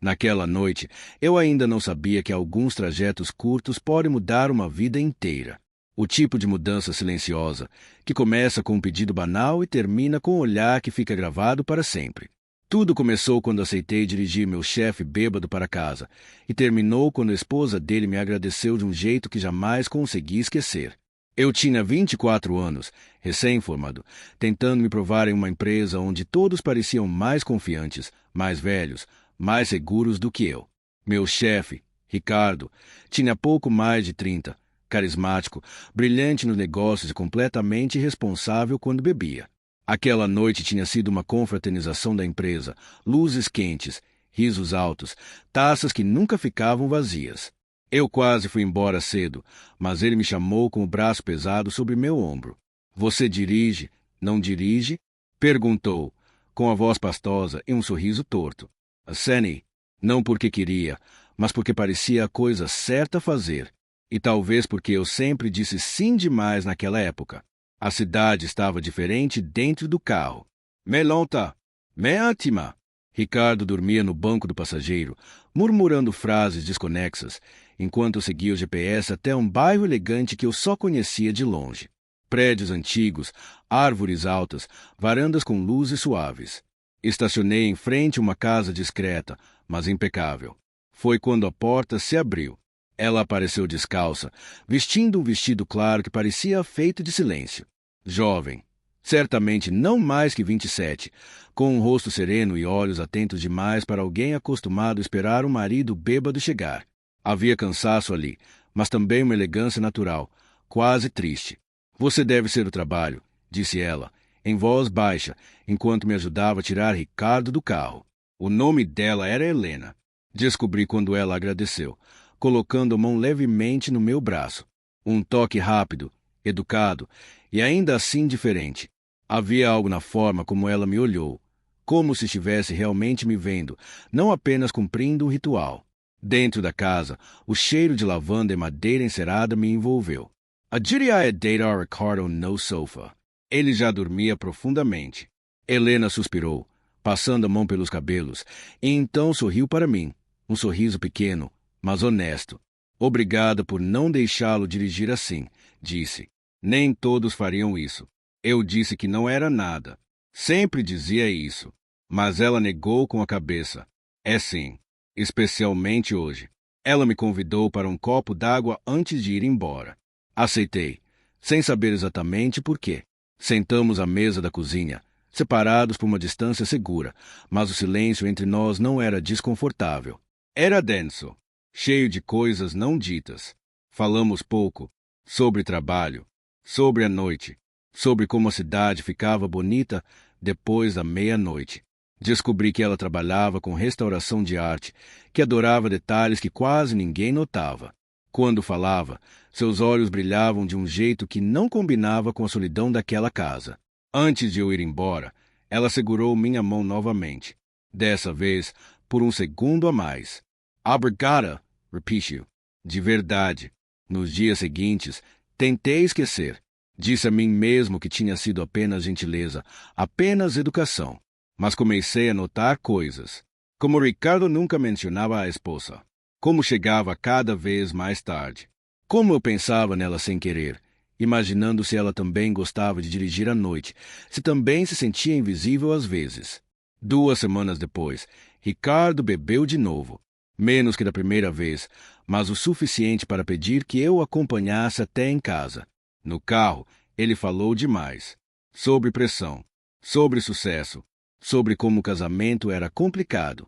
Naquela noite, eu ainda não sabia que alguns trajetos curtos podem mudar uma vida inteira. O tipo de mudança silenciosa, que começa com um pedido banal e termina com um olhar que fica gravado para sempre. Tudo começou quando aceitei dirigir meu chefe bêbado para casa, e terminou quando a esposa dele me agradeceu de um jeito que jamais consegui esquecer. Eu tinha 24 anos, recém-formado, tentando me provar em uma empresa onde todos pareciam mais confiantes, mais velhos, mais seguros do que eu. Meu chefe, Ricardo, tinha pouco mais de 30, carismático, brilhante nos negócios e completamente irresponsável quando bebia. Aquela noite tinha sido uma confraternização da empresa, luzes quentes, risos altos, taças que nunca ficavam vazias. Eu quase fui embora cedo, mas ele me chamou com o braço pesado sobre meu ombro. Você dirige, não dirige? Perguntou, com a voz pastosa e um sorriso torto. Sunny, não porque queria, mas porque parecia a coisa certa a fazer. E talvez porque eu sempre disse sim demais naquela época. A cidade estava diferente dentro do carro. Melonta, meatima. Ricardo dormia no banco do passageiro, murmurando frases desconexas, enquanto eu seguia o GPS até um bairro elegante que eu só conhecia de longe. Prédios antigos, árvores altas, varandas com luzes suaves. Estacionei em frente a uma casa discreta, mas impecável. Foi quando a porta se abriu. Ela apareceu descalça, vestindo um vestido claro que parecia feito de silêncio. Jovem, certamente não mais que 27, com um rosto sereno e olhos atentos demais para alguém acostumado a esperar um marido bêbado chegar. Havia cansaço ali, mas também uma elegância natural, quase triste. Você deve ser o trabalho, disse ela, em voz baixa, enquanto me ajudava a tirar Ricardo do carro. O nome dela era Helena. Descobri quando ela agradeceu, colocando a mão levemente no meu braço. Um toque rápido, educado e ainda assim diferente. Havia algo na forma como ela me olhou, como se estivesse realmente me vendo, não apenas cumprindo um ritual. Dentro da casa, o cheiro de lavanda e madeira encerada me envolveu. I deitar a Ricardo no sofá. Ele já dormia profundamente. Helena suspirou, passando a mão pelos cabelos, e então sorriu para mim, um sorriso pequeno, mas honesto. Obrigada por não deixá-lo dirigir assim, disse. Nem todos fariam isso. Eu disse que não era nada. Sempre dizia isso. Mas ela negou com a cabeça. É sim, especialmente hoje. Ela me convidou para um copo d'água antes de ir embora. Aceitei, sem saber exatamente por quê. Sentamos à mesa da cozinha, separados por uma distância segura, mas o silêncio entre nós não era desconfortável. Era denso, cheio de coisas não ditas. Falamos pouco sobre trabalho, sobre a noite, sobre como a cidade ficava bonita depois da meia-noite. Descobri que ela trabalhava com restauração de arte, que adorava detalhes que quase ninguém notava. Quando falava, seus olhos brilhavam de um jeito que não combinava com a solidão daquela casa. Antes de eu ir embora, ela segurou minha mão novamente. Dessa vez, por um segundo a mais. Obrigada, repetiu. De verdade. Nos dias seguintes, tentei esquecer. Disse a mim mesmo que tinha sido apenas gentileza, apenas educação. Mas comecei a notar coisas. Como Ricardo nunca mencionava a esposa. Como chegava cada vez mais tarde. Como eu pensava nela sem querer, imaginando se ela também gostava de dirigir à noite, se também se sentia invisível às vezes. 2 semanas depois, Ricardo bebeu de novo. Menos que da primeira vez, mas o suficiente para pedir que eu o acompanhasse até em casa. No carro, ele falou demais. Sobre pressão, sobre sucesso, sobre como o casamento era complicado.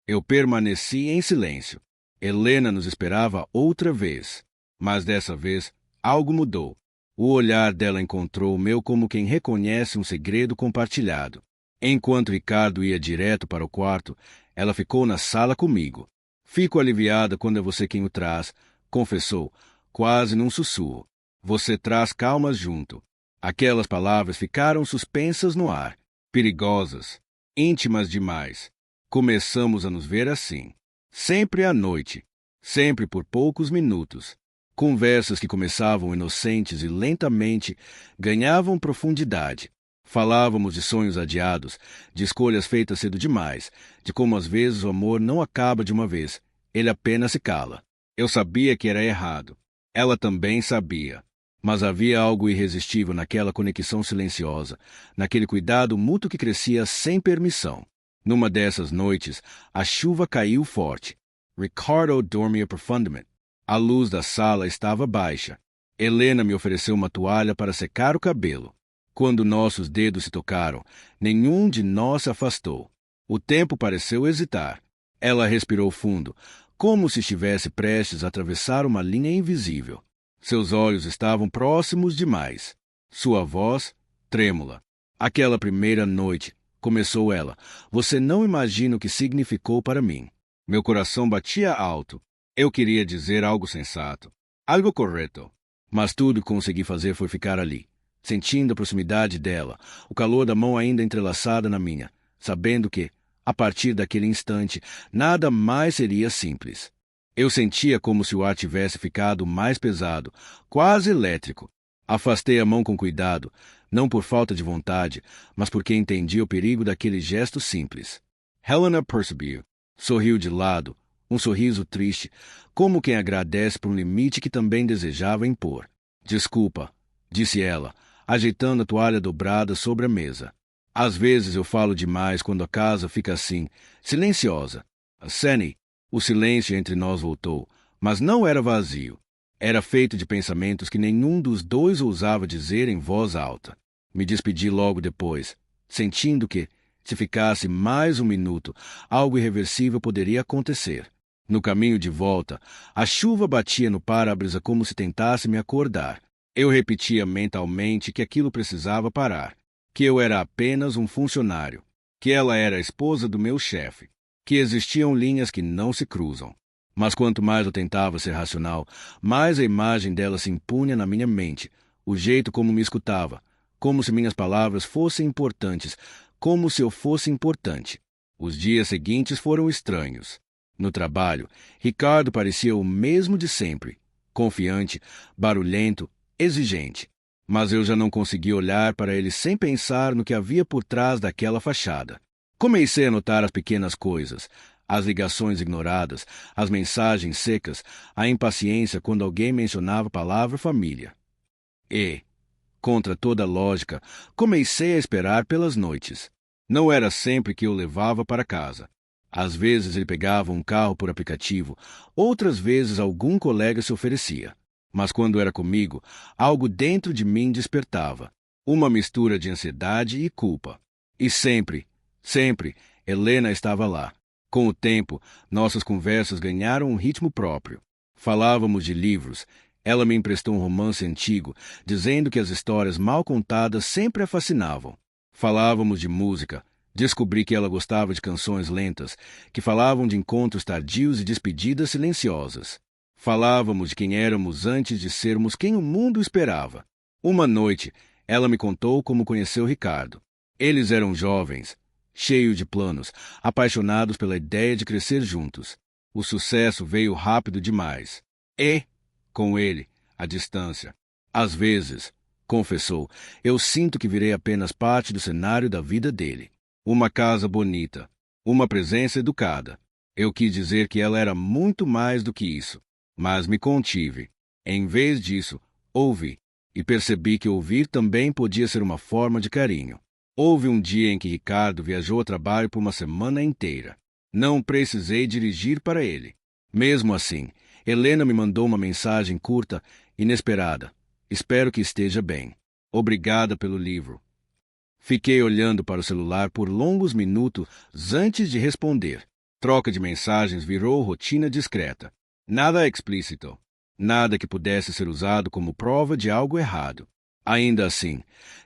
Eu permaneci em silêncio. Helena nos esperava outra vez, mas dessa vez algo mudou. O olhar dela encontrou o meu como quem reconhece um segredo compartilhado. Enquanto Ricardo ia direto para o quarto, ela ficou na sala comigo. Fico aliviada quando é você quem o traz, confessou, quase num sussurro. Você traz calmas junto. Aquelas palavras ficaram suspensas no ar, perigosas, íntimas demais. Começamos a nos ver assim. Sempre à noite, sempre por poucos minutos. Conversas que começavam inocentes e lentamente ganhavam profundidade. Falávamos de sonhos adiados, de escolhas feitas cedo demais, de como às vezes o amor não acaba de uma vez, ele apenas se cala. Eu sabia que era errado. Ela também sabia. Mas havia algo irresistível naquela conexão silenciosa, naquele cuidado mútuo que crescia sem permissão. Numa dessas noites, a chuva caiu forte. Ricardo dormia profundamente. A luz da sala estava baixa. Helena me ofereceu uma toalha para secar o cabelo. Quando nossos dedos se tocaram, nenhum de nós se afastou. O tempo pareceu hesitar. Ela respirou fundo, como se estivesse prestes a atravessar uma linha invisível. Seus olhos estavam próximos demais. Sua voz, trêmula. Aquela primeira noite, começou ela, você não imagina o que significou para mim. Meu coração batia alto. Eu queria dizer algo sensato, algo correto. Mas tudo que consegui fazer foi ficar ali, sentindo a proximidade dela, o calor da mão ainda entrelaçada na minha, sabendo que, a partir daquele instante, nada mais seria simples. Eu sentia como se o ar tivesse ficado mais pesado, quase elétrico. Afastei a mão com cuidado, não por falta de vontade, mas porque entendia o perigo daquele gesto simples. Helena percebeu. Sorriu de lado, um sorriso triste, como quem agradece por um limite que também desejava impor. Desculpa, disse ela, ajeitando a toalha dobrada sobre a mesa. Às vezes eu falo demais quando a casa fica assim, silenciosa. Sunny, o silêncio entre nós voltou, mas não era vazio. Era feito de pensamentos que nenhum dos dois ousava dizer em voz alta. Me despedi logo depois, sentindo que, se ficasse mais um minuto, algo irreversível poderia acontecer. No caminho de volta, a chuva batia no para-brisa como se tentasse me acordar. Eu repetia mentalmente que aquilo precisava parar, que eu era apenas um funcionário, que ela era a esposa do meu chefe, que existiam linhas que não se cruzam. Mas quanto mais eu tentava ser racional, mais a imagem dela se impunha na minha mente, o jeito como me escutava, como se minhas palavras fossem importantes, como se eu fosse importante. Os dias seguintes foram estranhos. No trabalho, Ricardo parecia o mesmo de sempre, confiante, barulhento, exigente. Mas eu já não conseguia olhar para ele sem pensar no que havia por trás daquela fachada. Comecei a notar as pequenas coisas, as ligações ignoradas, as mensagens secas, a impaciência quando alguém mencionava a palavra família. E, contra toda lógica, comecei a esperar pelas noites. Não era sempre que eu levava para casa. Às vezes ele pegava um carro por aplicativo, outras vezes algum colega se oferecia. Mas quando era comigo, algo dentro de mim despertava. Uma mistura de ansiedade e culpa. E sempre, Helena estava lá. Com o tempo, nossas conversas ganharam um ritmo próprio. Falávamos de livros. Ela me emprestou um romance antigo, dizendo que as histórias mal contadas sempre a fascinavam. Falávamos de música. Descobri que ela gostava de canções lentas, que falavam de encontros tardios e despedidas silenciosas. Falávamos de quem éramos antes de sermos quem o mundo esperava. Uma noite, ela me contou como conheceu Ricardo. Eles eram jovens, cheios de planos, apaixonados pela ideia de crescer juntos. O sucesso veio rápido demais. E, com ele, a distância. Às vezes, confessou, eu sinto que virei apenas parte do cenário da vida dele. Uma casa bonita, uma presença educada. Eu quis dizer que ela era muito mais do que isso, mas me contive. Em vez disso, ouvi, e percebi que ouvir também podia ser uma forma de carinho. Houve um dia em que Ricardo viajou a trabalho por uma semana inteira. Não precisei dirigir para ele. Mesmo assim, Helena me mandou uma mensagem curta, inesperada. Espero que esteja bem. Obrigada pelo livro. Fiquei olhando para o celular por longos minutos antes de responder. Troca de mensagens virou rotina discreta. Nada explícito. Nada que pudesse ser usado como prova de algo errado. Ainda assim,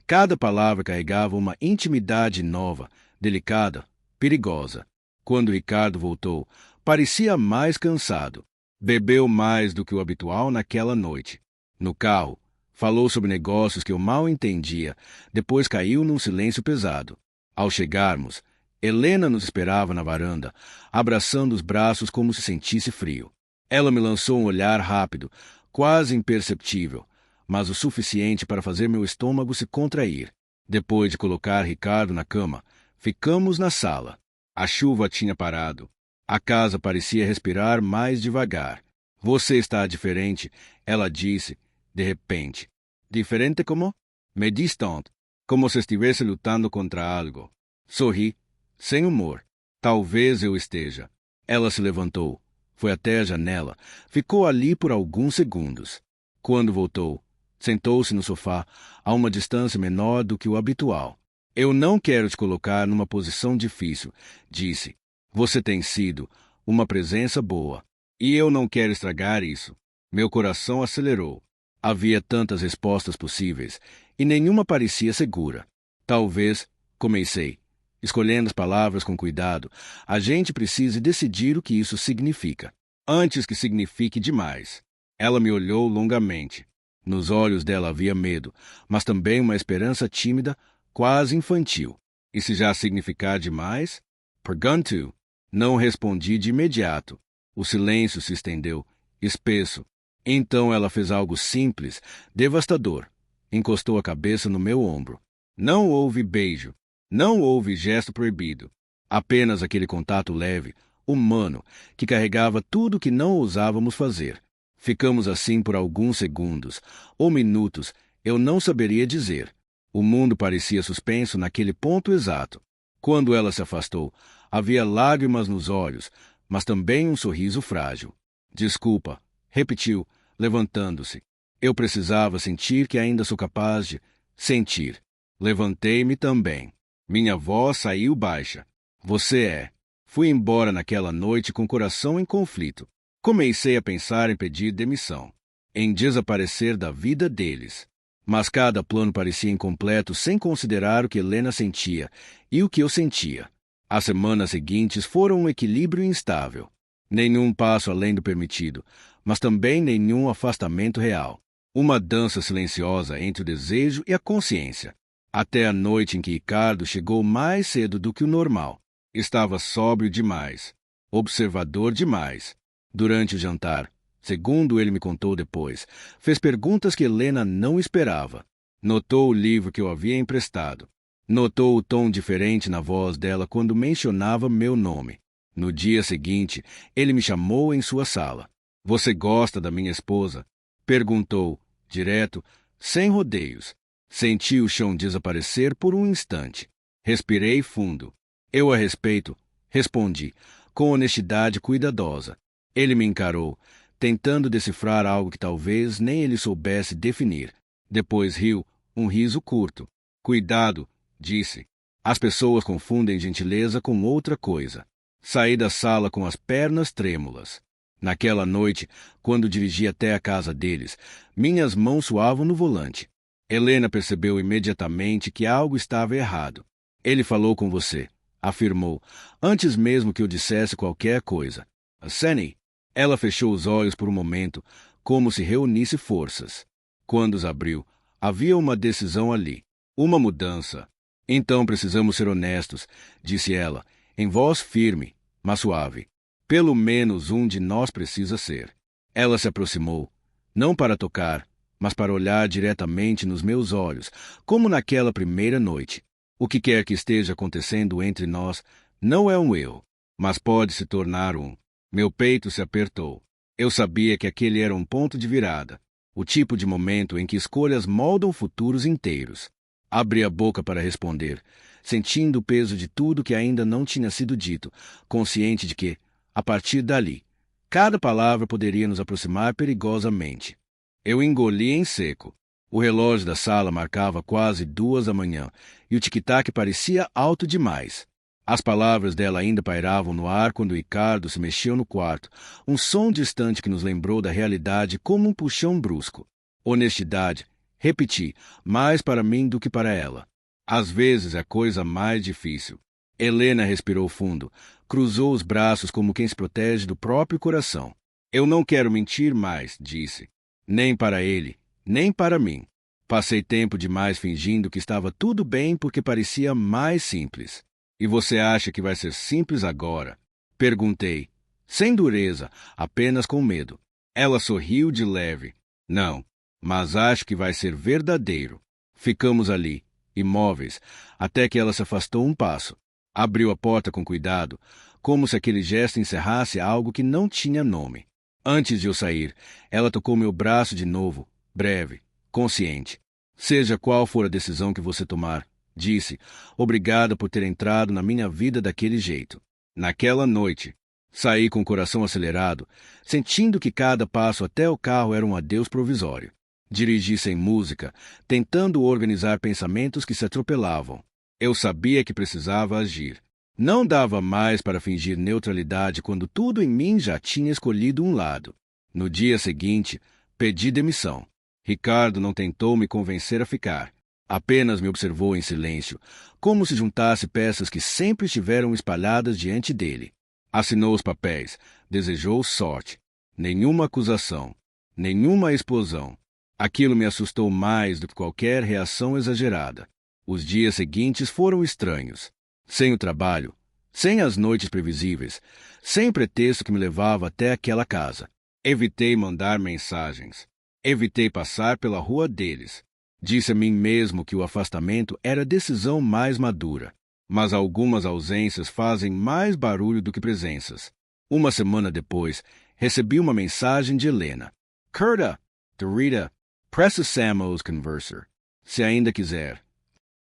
cada palavra carregava uma intimidade nova, delicada, perigosa. Quando Ricardo voltou, parecia mais cansado. Bebeu mais do que o habitual naquela noite. No carro, falou sobre negócios que eu mal entendia, depois caiu num silêncio pesado. Ao chegarmos, Helena nos esperava na varanda, abraçando os braços como se sentisse frio. Ela me lançou um olhar rápido, quase imperceptível, mas o suficiente para fazer meu estômago se contrair. Depois de colocar Ricardo na cama, ficamos na sala. A chuva tinha parado. A casa parecia respirar mais devagar. Você está diferente, ela disse, de repente. Diferente como? Me distante, como se estivesse lutando contra algo. Sorri, sem humor. Talvez eu esteja. Ela se levantou, foi até a janela, ficou ali por alguns segundos. Quando voltou, sentou-se no sofá, a uma distância menor do que o habitual. Eu não quero te colocar numa posição difícil, disse. Você tem sido uma presença boa. E eu não quero estragar isso. Meu coração acelerou. Havia tantas respostas possíveis, e nenhuma parecia segura. Talvez, comecei, escolhendo as palavras com cuidado, a gente precise decidir o que isso significa, antes que signifique demais. Ela me olhou longamente. Nos olhos dela havia medo, mas também uma esperança tímida, quase infantil. E se já significar demais? Pergunto. Não respondi de imediato. O silêncio se estendeu, espesso. Então ela fez algo simples, devastador. Encostou a cabeça no meu ombro. Não houve beijo. Não houve gesto proibido. Apenas aquele contato leve, humano, que carregava tudo o que não ousávamos fazer. Ficamos assim por alguns segundos, ou minutos, eu não saberia dizer. O mundo parecia suspenso naquele ponto exato. Quando ela se afastou, havia lágrimas nos olhos, mas também um sorriso frágil. Desculpa, repetiu, levantando-se. Eu precisava sentir que ainda sou capaz de sentir. Levantei-me também. Minha voz saiu baixa. Você é. Fui embora naquela noite com o coração em conflito. Comecei a pensar em pedir demissão, em desaparecer da vida deles. Mas cada plano parecia incompleto sem considerar o que Helena sentia e o que eu sentia. As semanas seguintes foram um equilíbrio instável. Nenhum passo além do permitido, mas também nenhum afastamento real. Uma dança silenciosa entre o desejo e a consciência. Até a noite em que Ricardo chegou mais cedo do que o normal. Estava sóbrio demais, observador demais. Durante o jantar, segundo ele me contou depois, fez perguntas que Helena não esperava. Notou o livro que eu havia emprestado. Notou o tom diferente na voz dela quando mencionava meu nome. No dia seguinte, ele me chamou em sua sala. Você gosta da minha esposa? Perguntou, direto, sem rodeios. Senti o chão desaparecer por um instante. Respirei fundo. Eu a respeito, respondi, com honestidade cuidadosa. Ele me encarou, tentando decifrar algo que talvez nem ele soubesse definir. Depois riu, um riso curto. Cuidado, disse. As pessoas confundem gentileza com outra coisa. Saí da sala com as pernas trêmulas. Naquela noite, quando dirigi até a casa deles, minhas mãos suavam no volante. Helena percebeu imediatamente que algo estava errado. Ele falou com você, afirmou, antes mesmo que eu dissesse qualquer coisa. Sunny. Ela fechou os olhos por um momento, como se reunisse forças. Quando os abriu, havia uma decisão ali, uma mudança. Então precisamos ser honestos, disse ela, em voz firme, mas suave. Pelo menos um de nós precisa ser. Ela se aproximou, não para tocar, mas para olhar diretamente nos meus olhos, como naquela primeira noite. O que quer que esteja acontecendo entre nós não é um erro, mas pode se tornar um. Meu peito se apertou. Eu sabia que aquele era um ponto de virada, o tipo de momento em que escolhas moldam futuros inteiros. Abri a boca para responder, sentindo o peso de tudo que ainda não tinha sido dito, consciente de que, a partir dali, cada palavra poderia nos aproximar perigosamente. Eu engoli em seco. O relógio da sala marcava quase 2 da manhã, e o tic-tac parecia alto demais. As palavras dela ainda pairavam no ar quando Ricardo se mexeu no quarto, um som distante que nos lembrou da realidade como um puxão brusco. Honestidade, repeti, mais para mim do que para ela. Às vezes é a coisa mais difícil. Helena respirou fundo, cruzou os braços como quem se protege do próprio coração. Eu não quero mentir mais, disse. Nem para ele, nem para mim. Passei tempo demais fingindo que estava tudo bem porque parecia mais simples. E você acha que vai ser simples agora? Perguntei, sem dureza, apenas com medo. Ela sorriu de leve. Não, mas acho que vai ser verdadeiro. Ficamos ali, imóveis, até que ela se afastou um passo. Abriu a porta com cuidado, como se aquele gesto encerrasse algo que não tinha nome. Antes de eu sair, ela tocou meu braço de novo, breve, consciente. Seja qual for a decisão que você tomar, disse, obrigada por ter entrado na minha vida daquele jeito. Naquela noite, saí com o coração acelerado, sentindo que cada passo até o carro era um adeus provisório. Dirigi sem música, tentando organizar pensamentos que se atropelavam. Eu sabia que precisava agir. Não dava mais para fingir neutralidade quando tudo em mim já tinha escolhido um lado. No dia seguinte, pedi demissão. Ricardo não tentou me convencer a ficar. Apenas me observou em silêncio, como se juntasse peças que sempre estiveram espalhadas diante dele. Assinou os papéis, desejou sorte. Nenhuma acusação, nenhuma explosão. Aquilo me assustou mais do que qualquer reação exagerada. Os dias seguintes foram estranhos. Sem o trabalho, sem as noites previsíveis, sem pretexto que me levava até aquela casa. Evitei mandar mensagens. Evitei passar pela rua deles. Disse a mim mesmo que o afastamento era a decisão mais madura. Mas algumas ausências fazem mais barulho do que presenças. Uma semana depois, recebi uma mensagem de Helena. Curta, Dorita, pressa Samuel's Converser, se ainda quiser.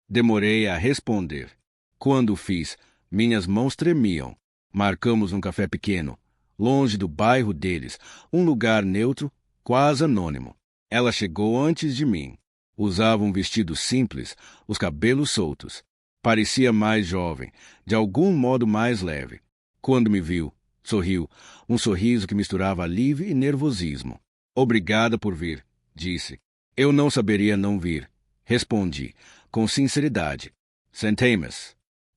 Demorei a responder. Quando o fiz, minhas mãos tremiam. Marcamos um café pequeno, longe do bairro deles, um lugar neutro, quase anônimo. Ela chegou antes de mim. Usava um vestido simples, os cabelos soltos. Parecia mais jovem, de algum modo mais leve. Quando me viu, sorriu, um sorriso que misturava alívio e nervosismo. Obrigada por vir, disse. Eu não saberia não vir, respondi, com sinceridade. Sentei-me.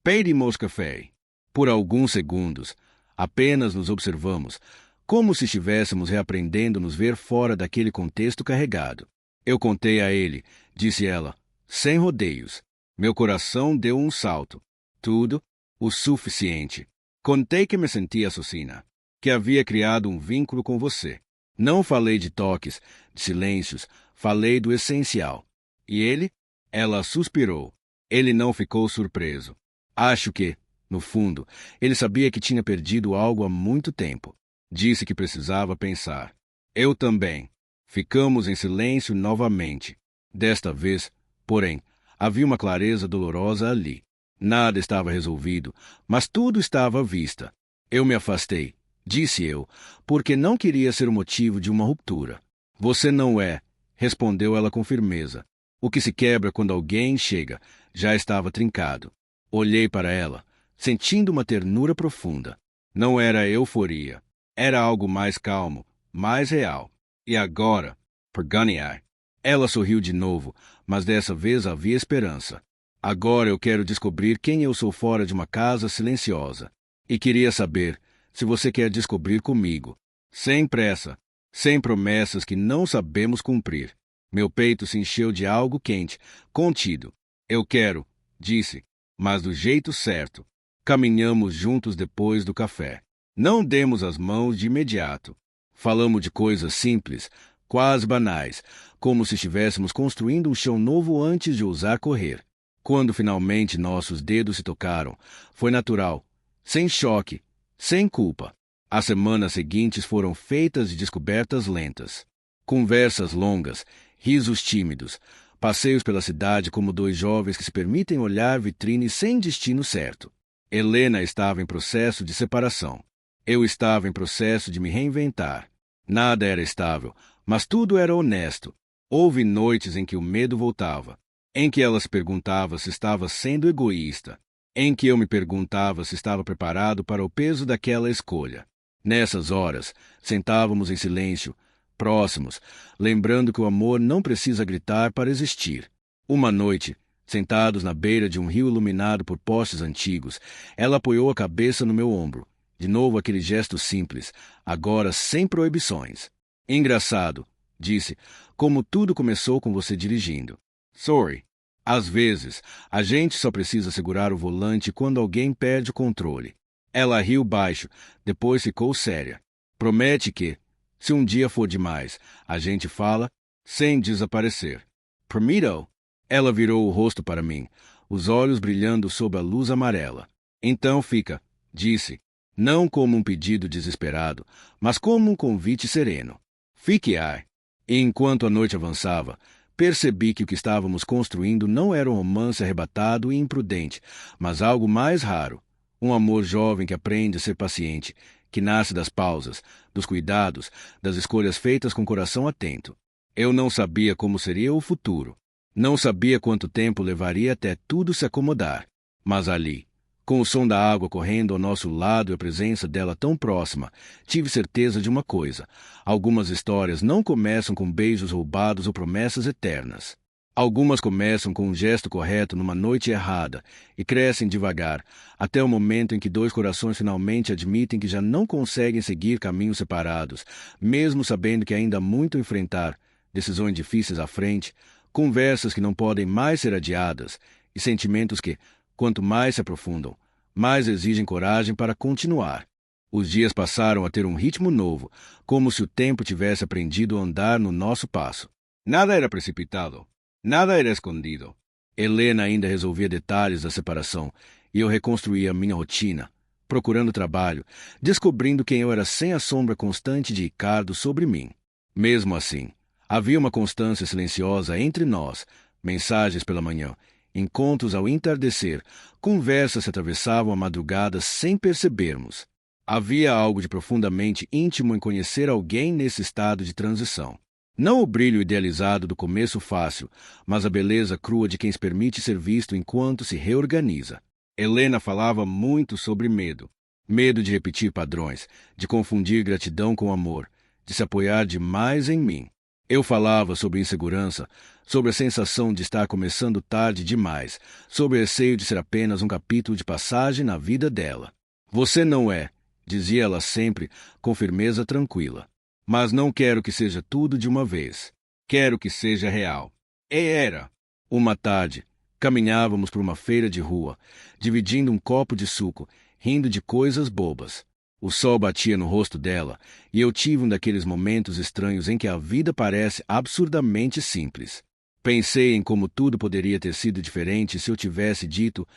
Pedimos café. Por alguns segundos, apenas nos observamos, como se estivéssemos reaprendendo nos ver fora daquele contexto carregado. Eu contei a ele, disse ela, sem rodeios. Meu coração deu um salto. Tudo, o suficiente. Contei que me sentia assassina, que havia criado um vínculo com você. Não falei de toques, de silêncios, falei do essencial. E ele? Ela suspirou. Ele não ficou surpreso. Acho que, no fundo, ele sabia que tinha perdido algo há muito tempo. Disse que precisava pensar. Eu também. Ficamos em silêncio novamente. Desta vez, porém, havia uma clareza dolorosa ali. Nada estava resolvido, mas tudo estava à vista. Eu me afastei, disse eu, porque não queria ser o motivo de uma ruptura. Você não é, respondeu ela com firmeza. O que se quebra quando alguém chega já estava trincado. Olhei para ela, sentindo uma ternura profunda. Não era euforia. Era algo mais calmo, mais real. E agora, Perganiai. Ela sorriu de novo, mas dessa vez havia esperança. Agora eu quero descobrir quem eu sou fora de uma casa silenciosa. E queria saber se você quer descobrir comigo. Sem pressa, sem promessas que não sabemos cumprir. Meu peito se encheu de algo quente, contido. Eu quero, disse, mas do jeito certo. Caminhamos juntos depois do café. Não demos as mãos de imediato. Falamos de coisas simples, quase banais, como se estivéssemos construindo um chão novo antes de ousar correr. Quando finalmente nossos dedos se tocaram, foi natural, sem choque, sem culpa. As semanas seguintes foram feitas de descobertas lentas. Conversas longas, risos tímidos, passeios pela cidade como dois jovens que se permitem olhar vitrines sem destino certo. Helena estava em processo de separação. Eu estava em processo de me reinventar. Nada era estável, mas tudo era honesto. Houve noites em que o medo voltava, em que ela se perguntava se estava sendo egoísta, em que eu me perguntava se estava preparado para o peso daquela escolha. Nessas horas, sentávamos em silêncio, próximos, lembrando que o amor não precisa gritar para existir. Uma noite, sentados na beira de um rio iluminado por postes antigos, ela apoiou a cabeça no meu ombro. De novo aquele gesto simples, agora sem proibições. Engraçado, disse, como tudo começou com você dirigindo. Sorry. Às vezes, a gente só precisa segurar o volante quando alguém perde o controle. Ela riu baixo, depois ficou séria. Promete que, se um dia for demais, a gente fala sem desaparecer. Prometo. Ela virou o rosto para mim, os olhos brilhando sob a luz amarela. Então fica, disse, não como um pedido desesperado, mas como um convite sereno. Fique aí. E enquanto a noite avançava, percebi que o que estávamos construindo não era um romance arrebatado e imprudente, mas algo mais raro. Um amor jovem que aprende a ser paciente, que nasce das pausas, dos cuidados, das escolhas feitas com o coração atento. Eu não sabia como seria o futuro. Não sabia quanto tempo levaria até tudo se acomodar. Mas ali, com o som da água correndo ao nosso lado e a presença dela tão próxima, tive certeza de uma coisa. Algumas histórias não começam com beijos roubados ou promessas eternas. Algumas começam com um gesto correto numa noite errada e crescem devagar, até o momento em que dois corações finalmente admitem que já não conseguem seguir caminhos separados, mesmo sabendo que ainda há muito a enfrentar, decisões difíceis à frente, conversas que não podem mais ser adiadas e sentimentos que, quanto mais se aprofundam, mais exigem coragem para continuar. Os dias passaram a ter um ritmo novo, como se o tempo tivesse aprendido a andar no nosso passo. Nada era precipitado. Nada era escondido. Helena ainda resolvia detalhes da separação e eu reconstruía minha rotina, procurando trabalho, descobrindo quem eu era sem a sombra constante de Ricardo sobre mim. Mesmo assim, havia uma constância silenciosa entre nós, mensagens pela manhã, encontros ao entardecer, conversas se atravessavam a madrugada sem percebermos. Havia algo de profundamente íntimo em conhecer alguém nesse estado de transição. Não o brilho idealizado do começo fácil, mas a beleza crua de quem se permite ser visto enquanto se reorganiza. Helena falava muito sobre medo. Medo de repetir padrões, de confundir gratidão com amor, de se apoiar demais em mim. Eu falava sobre insegurança, sobre a sensação de estar começando tarde demais, sobre o receio de ser apenas um capítulo de passagem na vida dela. Você não é, dizia ela sempre, com firmeza tranquila. Mas não quero que seja tudo de uma vez. Quero que seja real. E era. Uma tarde, caminhávamos por uma feira de rua, dividindo um copo de suco, rindo de coisas bobas. O sol batia no rosto dela, e eu tive um daqueles momentos estranhos em que a vida parece absurdamente simples. Pensei em como tudo poderia ter sido diferente se eu tivesse dito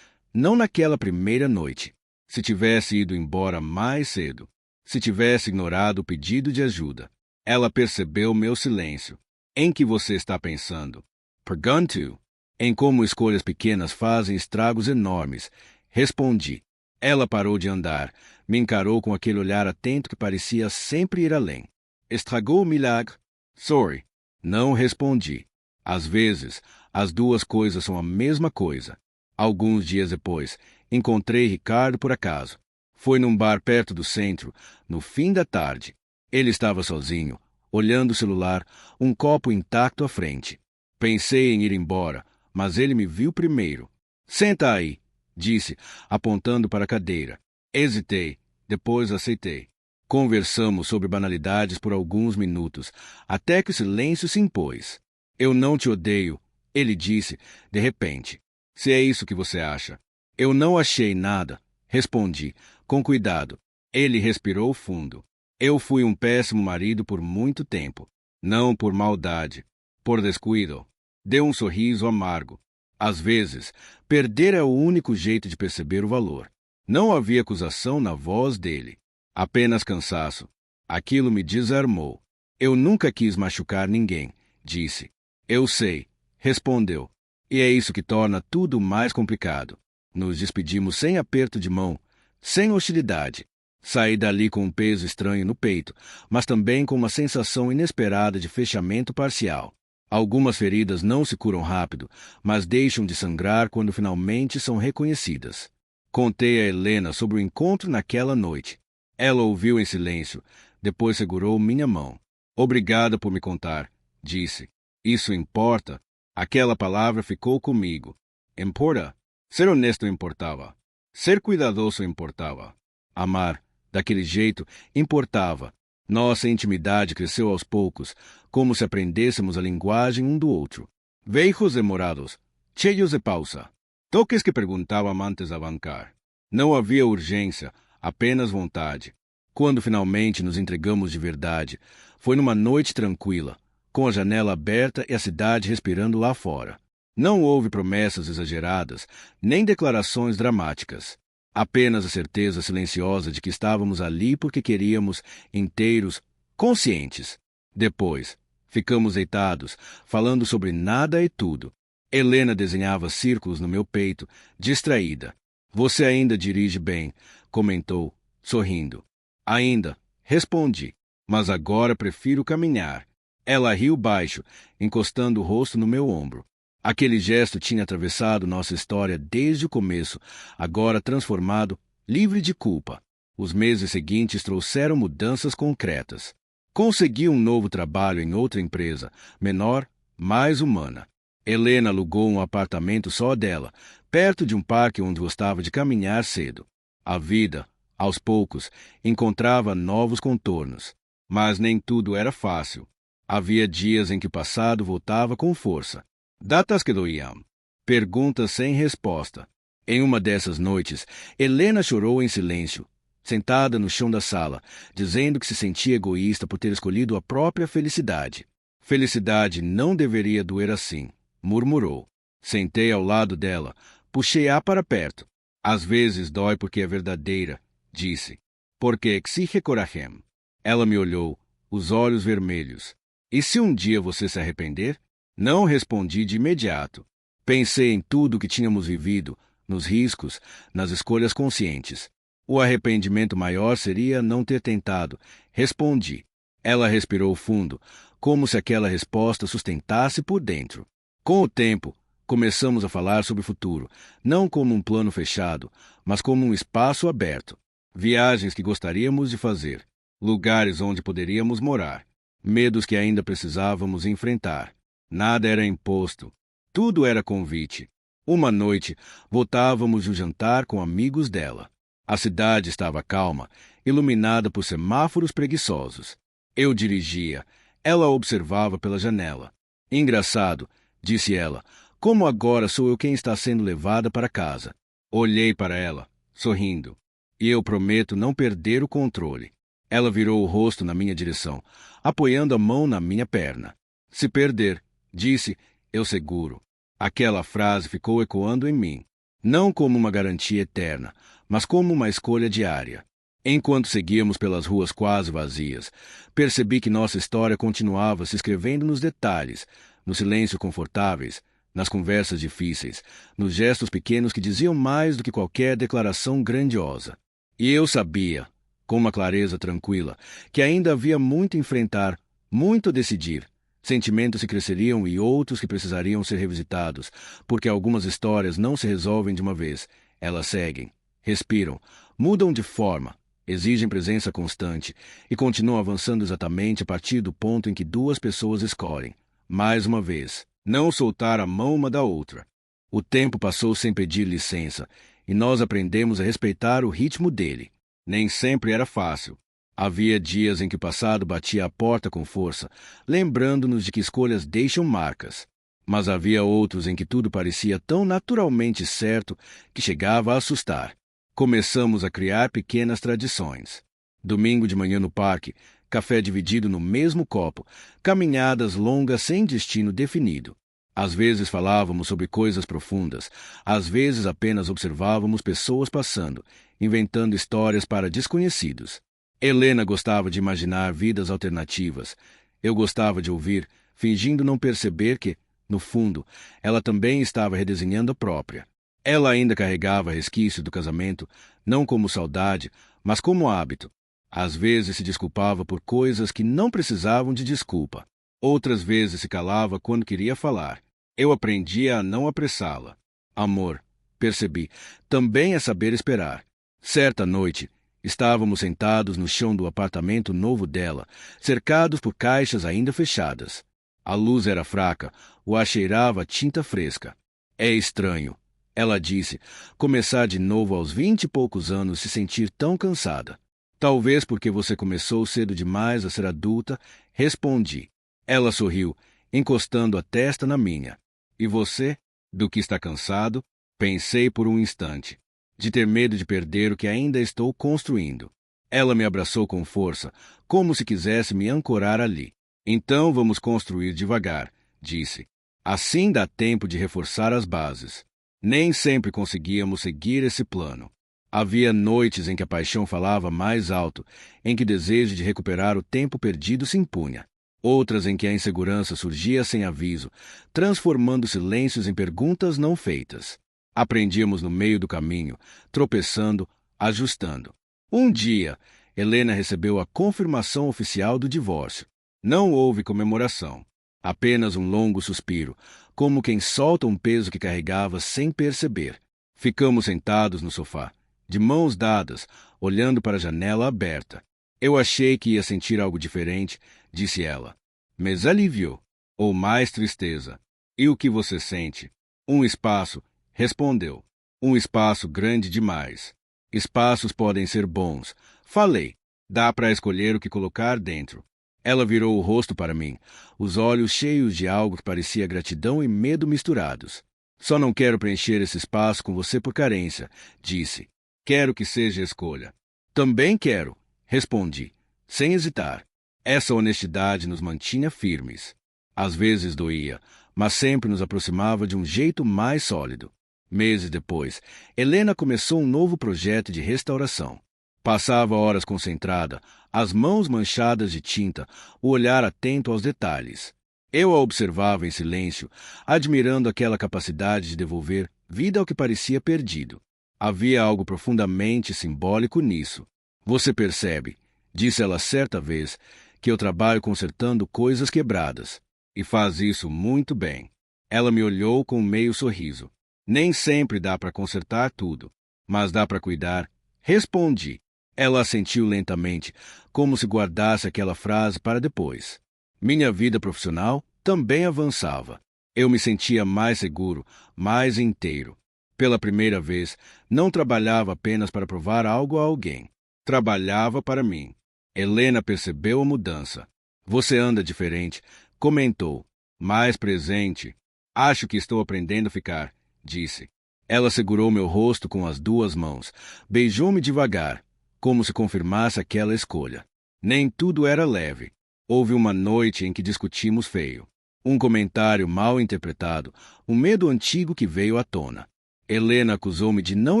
não naquela primeira noite, se tivesse ido embora mais cedo. Se tivesse ignorado o pedido de ajuda. Ela percebeu meu silêncio. Em que você está pensando? Perguntou. Em como escolhas pequenas fazem estragos enormes. Respondi. Ela parou de andar, me encarou com aquele olhar atento que parecia sempre ir além. Estragou o milagre? Sorry. Não respondi. Às vezes, as duas coisas são a mesma coisa. Alguns dias depois, encontrei Ricardo por acaso. Foi num bar perto do centro, no fim da tarde. Ele estava sozinho, olhando o celular, um copo intacto à frente. Pensei em ir embora, mas ele me viu primeiro. Senta aí, disse, apontando para a cadeira. Hesitei, depois aceitei. Conversamos sobre banalidades por alguns minutos, até que o silêncio se impôs. Eu não te odeio, ele disse, de repente. Se é isso que você acha. Eu não achei nada, respondi, com cuidado. Ele respirou fundo. Eu fui um péssimo marido por muito tempo. Não por maldade, por descuido. Deu um sorriso amargo. Às vezes, perder é o único jeito de perceber o valor. Não havia acusação na voz dele. Apenas cansaço. Aquilo me desarmou. Eu nunca quis machucar ninguém, disse. Eu sei, respondeu. E é isso que torna tudo mais complicado. Nos despedimos sem aperto de mão, sem hostilidade. Saí dali com um peso estranho no peito, mas também com uma sensação inesperada de fechamento parcial. Algumas feridas não se curam rápido, mas deixam de sangrar quando finalmente são reconhecidas. Contei a Helena sobre o encontro naquela noite. Ela ouviu em silêncio, depois segurou minha mão. Obrigada por me contar, disse. Isso importa? Aquela palavra ficou comigo. Importa? Ser honesto importava. Ser cuidadoso importava. Amar, daquele jeito, importava. Nossa intimidade cresceu aos poucos, como se aprendêssemos a linguagem um do outro. Veijos demorados, cheios de pausa. Toques que perguntavam antes de avancar. Não havia urgência, apenas vontade. Quando finalmente nos entregamos de verdade, foi numa noite tranquila, com a janela aberta e a cidade respirando lá fora. Não houve promessas exageradas, nem declarações dramáticas. Apenas a certeza silenciosa de que estávamos ali porque queríamos, inteiros, conscientes. Depois, ficamos deitados, falando sobre nada e tudo. Helena desenhava círculos no meu peito, distraída. Você ainda dirige bem, comentou, sorrindo. Ainda, respondi, mas agora prefiro caminhar. Ela riu baixo, encostando o rosto no meu ombro. Aquele gesto tinha atravessado nossa história desde o começo, agora transformado, livre de culpa. Os meses seguintes trouxeram mudanças concretas. Consegui um novo trabalho em outra empresa, menor, mais humana. Helena alugou um apartamento só dela, perto de um parque onde gostava de caminhar cedo. A vida, aos poucos, encontrava novos contornos. Mas nem tudo era fácil. Havia dias em que o passado voltava com força. Datas que doíam. Perguntas sem resposta. Em uma dessas noites, Helena chorou em silêncio, sentada no chão da sala, dizendo que se sentia egoísta por ter escolhido a própria felicidade. Felicidade não deveria doer assim, murmurou. Sentei ao lado dela, puxei-a para perto. Às vezes dói porque é verdadeira, disse. Porque exige coragem. Ela me olhou, os olhos vermelhos. E se um dia você se arrepender? Não respondi de imediato. Pensei em tudo o que tínhamos vivido, nos riscos, nas escolhas conscientes. O arrependimento maior seria não ter tentado. Respondi. Ela respirou fundo, como se aquela resposta sustentasse por dentro. Com o tempo, começamos a falar sobre o futuro, não como um plano fechado, mas como um espaço aberto. Viagens que gostaríamos de fazer, lugares onde poderíamos morar, medos que ainda precisávamos enfrentar. Nada era imposto. Tudo era convite. Uma noite, voltávamos do jantar com amigos dela. A cidade estava calma, iluminada por semáforos preguiçosos. Eu dirigia. Ela observava pela janela. Engraçado, disse ela, como agora sou eu quem está sendo levada para casa. Olhei para ela, sorrindo. E eu prometo não perder o controle. Ela virou o rosto na minha direção, apoiando a mão na minha perna. Se perder, disse, eu seguro. Aquela frase ficou ecoando em mim, não como uma garantia eterna, mas como uma escolha diária. Enquanto seguíamos pelas ruas quase vazias, percebi que nossa história continuava se escrevendo nos detalhes, no silêncio confortáveis, nas conversas difíceis, nos gestos pequenos que diziam mais do que qualquer declaração grandiosa. E eu sabia, com uma clareza tranquila, que ainda havia muito a enfrentar, muito a decidir. Sentimentos que cresceriam e outros que precisariam ser revisitados, porque algumas histórias não se resolvem de uma vez. Elas seguem, respiram, mudam de forma, exigem presença constante e continuam avançando exatamente a partir do ponto em que duas pessoas escolhem, mais uma vez, não soltar a mão uma da outra. O tempo passou sem pedir licença e nós aprendemos a respeitar o ritmo dele. Nem sempre era fácil. Havia dias em que o passado batia a porta com força, lembrando-nos de que escolhas deixam marcas. Mas havia outros em que tudo parecia tão naturalmente certo que chegava a assustar. Começamos a criar pequenas tradições. Domingo de manhã no parque, café dividido no mesmo copo, caminhadas longas sem destino definido. Às vezes falávamos sobre coisas profundas, às vezes apenas observávamos pessoas passando, inventando histórias para desconhecidos. Helena gostava de imaginar vidas alternativas. Eu gostava de ouvir, fingindo não perceber que, no fundo, ela também estava redesenhando a própria. Ela ainda carregava resquício do casamento, não como saudade, mas como hábito. Às vezes se desculpava por coisas que não precisavam de desculpa. Outras vezes se calava quando queria falar. Eu aprendia a não apressá-la. Amor, percebi, também é saber esperar. Certa noite, estávamos sentados no chão do apartamento novo dela, cercados por caixas ainda fechadas. A luz era fraca, o ar cheirava a tinta fresca. É estranho, ela disse, começar de novo aos 20 e poucos anos se sentir tão cansada. Talvez porque você começou cedo demais a ser adulta, respondi. Ela sorriu, encostando a testa na minha. E você? Do que está cansado? Pensei por um instante. De ter medo de perder o que ainda estou construindo. Ela me abraçou com força, como se quisesse me ancorar ali. Então vamos construir devagar, disse. Assim dá tempo de reforçar as bases. Nem sempre conseguíamos seguir esse plano. Havia noites em que a paixão falava mais alto, em que o desejo de recuperar o tempo perdido se impunha. Outras em que a insegurança surgia sem aviso, transformando silêncios em perguntas não feitas. Aprendíamos no meio do caminho, tropeçando, ajustando. Um dia, Helena recebeu a confirmação oficial do divórcio. Não houve comemoração. Apenas um longo suspiro, como quem solta um peso que carregava sem perceber. Ficamos sentados no sofá, de mãos dadas, olhando para a janela aberta. Eu achei que ia sentir algo diferente, disse ela. Mas alívio, ou mais tristeza. E o que você sente? Um espaço, respondeu. Um espaço grande demais. Espaços podem ser bons. Falei. Dá para escolher o que colocar dentro. Ela virou o rosto para mim, os olhos cheios de algo que parecia gratidão e medo misturados. Só não quero preencher esse espaço com você por carência, disse. Quero que seja escolha. Também quero, respondi, sem hesitar. Essa honestidade nos mantinha firmes. Às vezes doía, mas sempre nos aproximava de um jeito mais sólido. Meses depois, Helena começou um novo projeto de restauração. Passava horas concentrada, as mãos manchadas de tinta, o olhar atento aos detalhes. Eu a observava em silêncio, admirando aquela capacidade de devolver vida ao que parecia perdido. Havia algo profundamente simbólico nisso. Você percebe, disse ela certa vez, que eu trabalho consertando coisas quebradas. E faz isso muito bem. Ela me olhou com um meio sorriso. Nem sempre dá para consertar tudo, mas dá para cuidar. Respondi. Ela assentiu lentamente, como se guardasse aquela frase para depois. Minha vida profissional também avançava. Eu me sentia mais seguro, mais inteiro. Pela primeira vez, não trabalhava apenas para provar algo a alguém. Trabalhava para mim. Helena percebeu a mudança. Você anda diferente, comentou. Mais presente. Acho que estou aprendendo a ficar, disse. Ela segurou meu rosto com as duas mãos, beijou-me devagar, como se confirmasse aquela escolha. Nem tudo era leve. Houve uma noite em que discutimos feio. Um comentário mal interpretado, um medo antigo que veio à tona. Helena acusou-me de não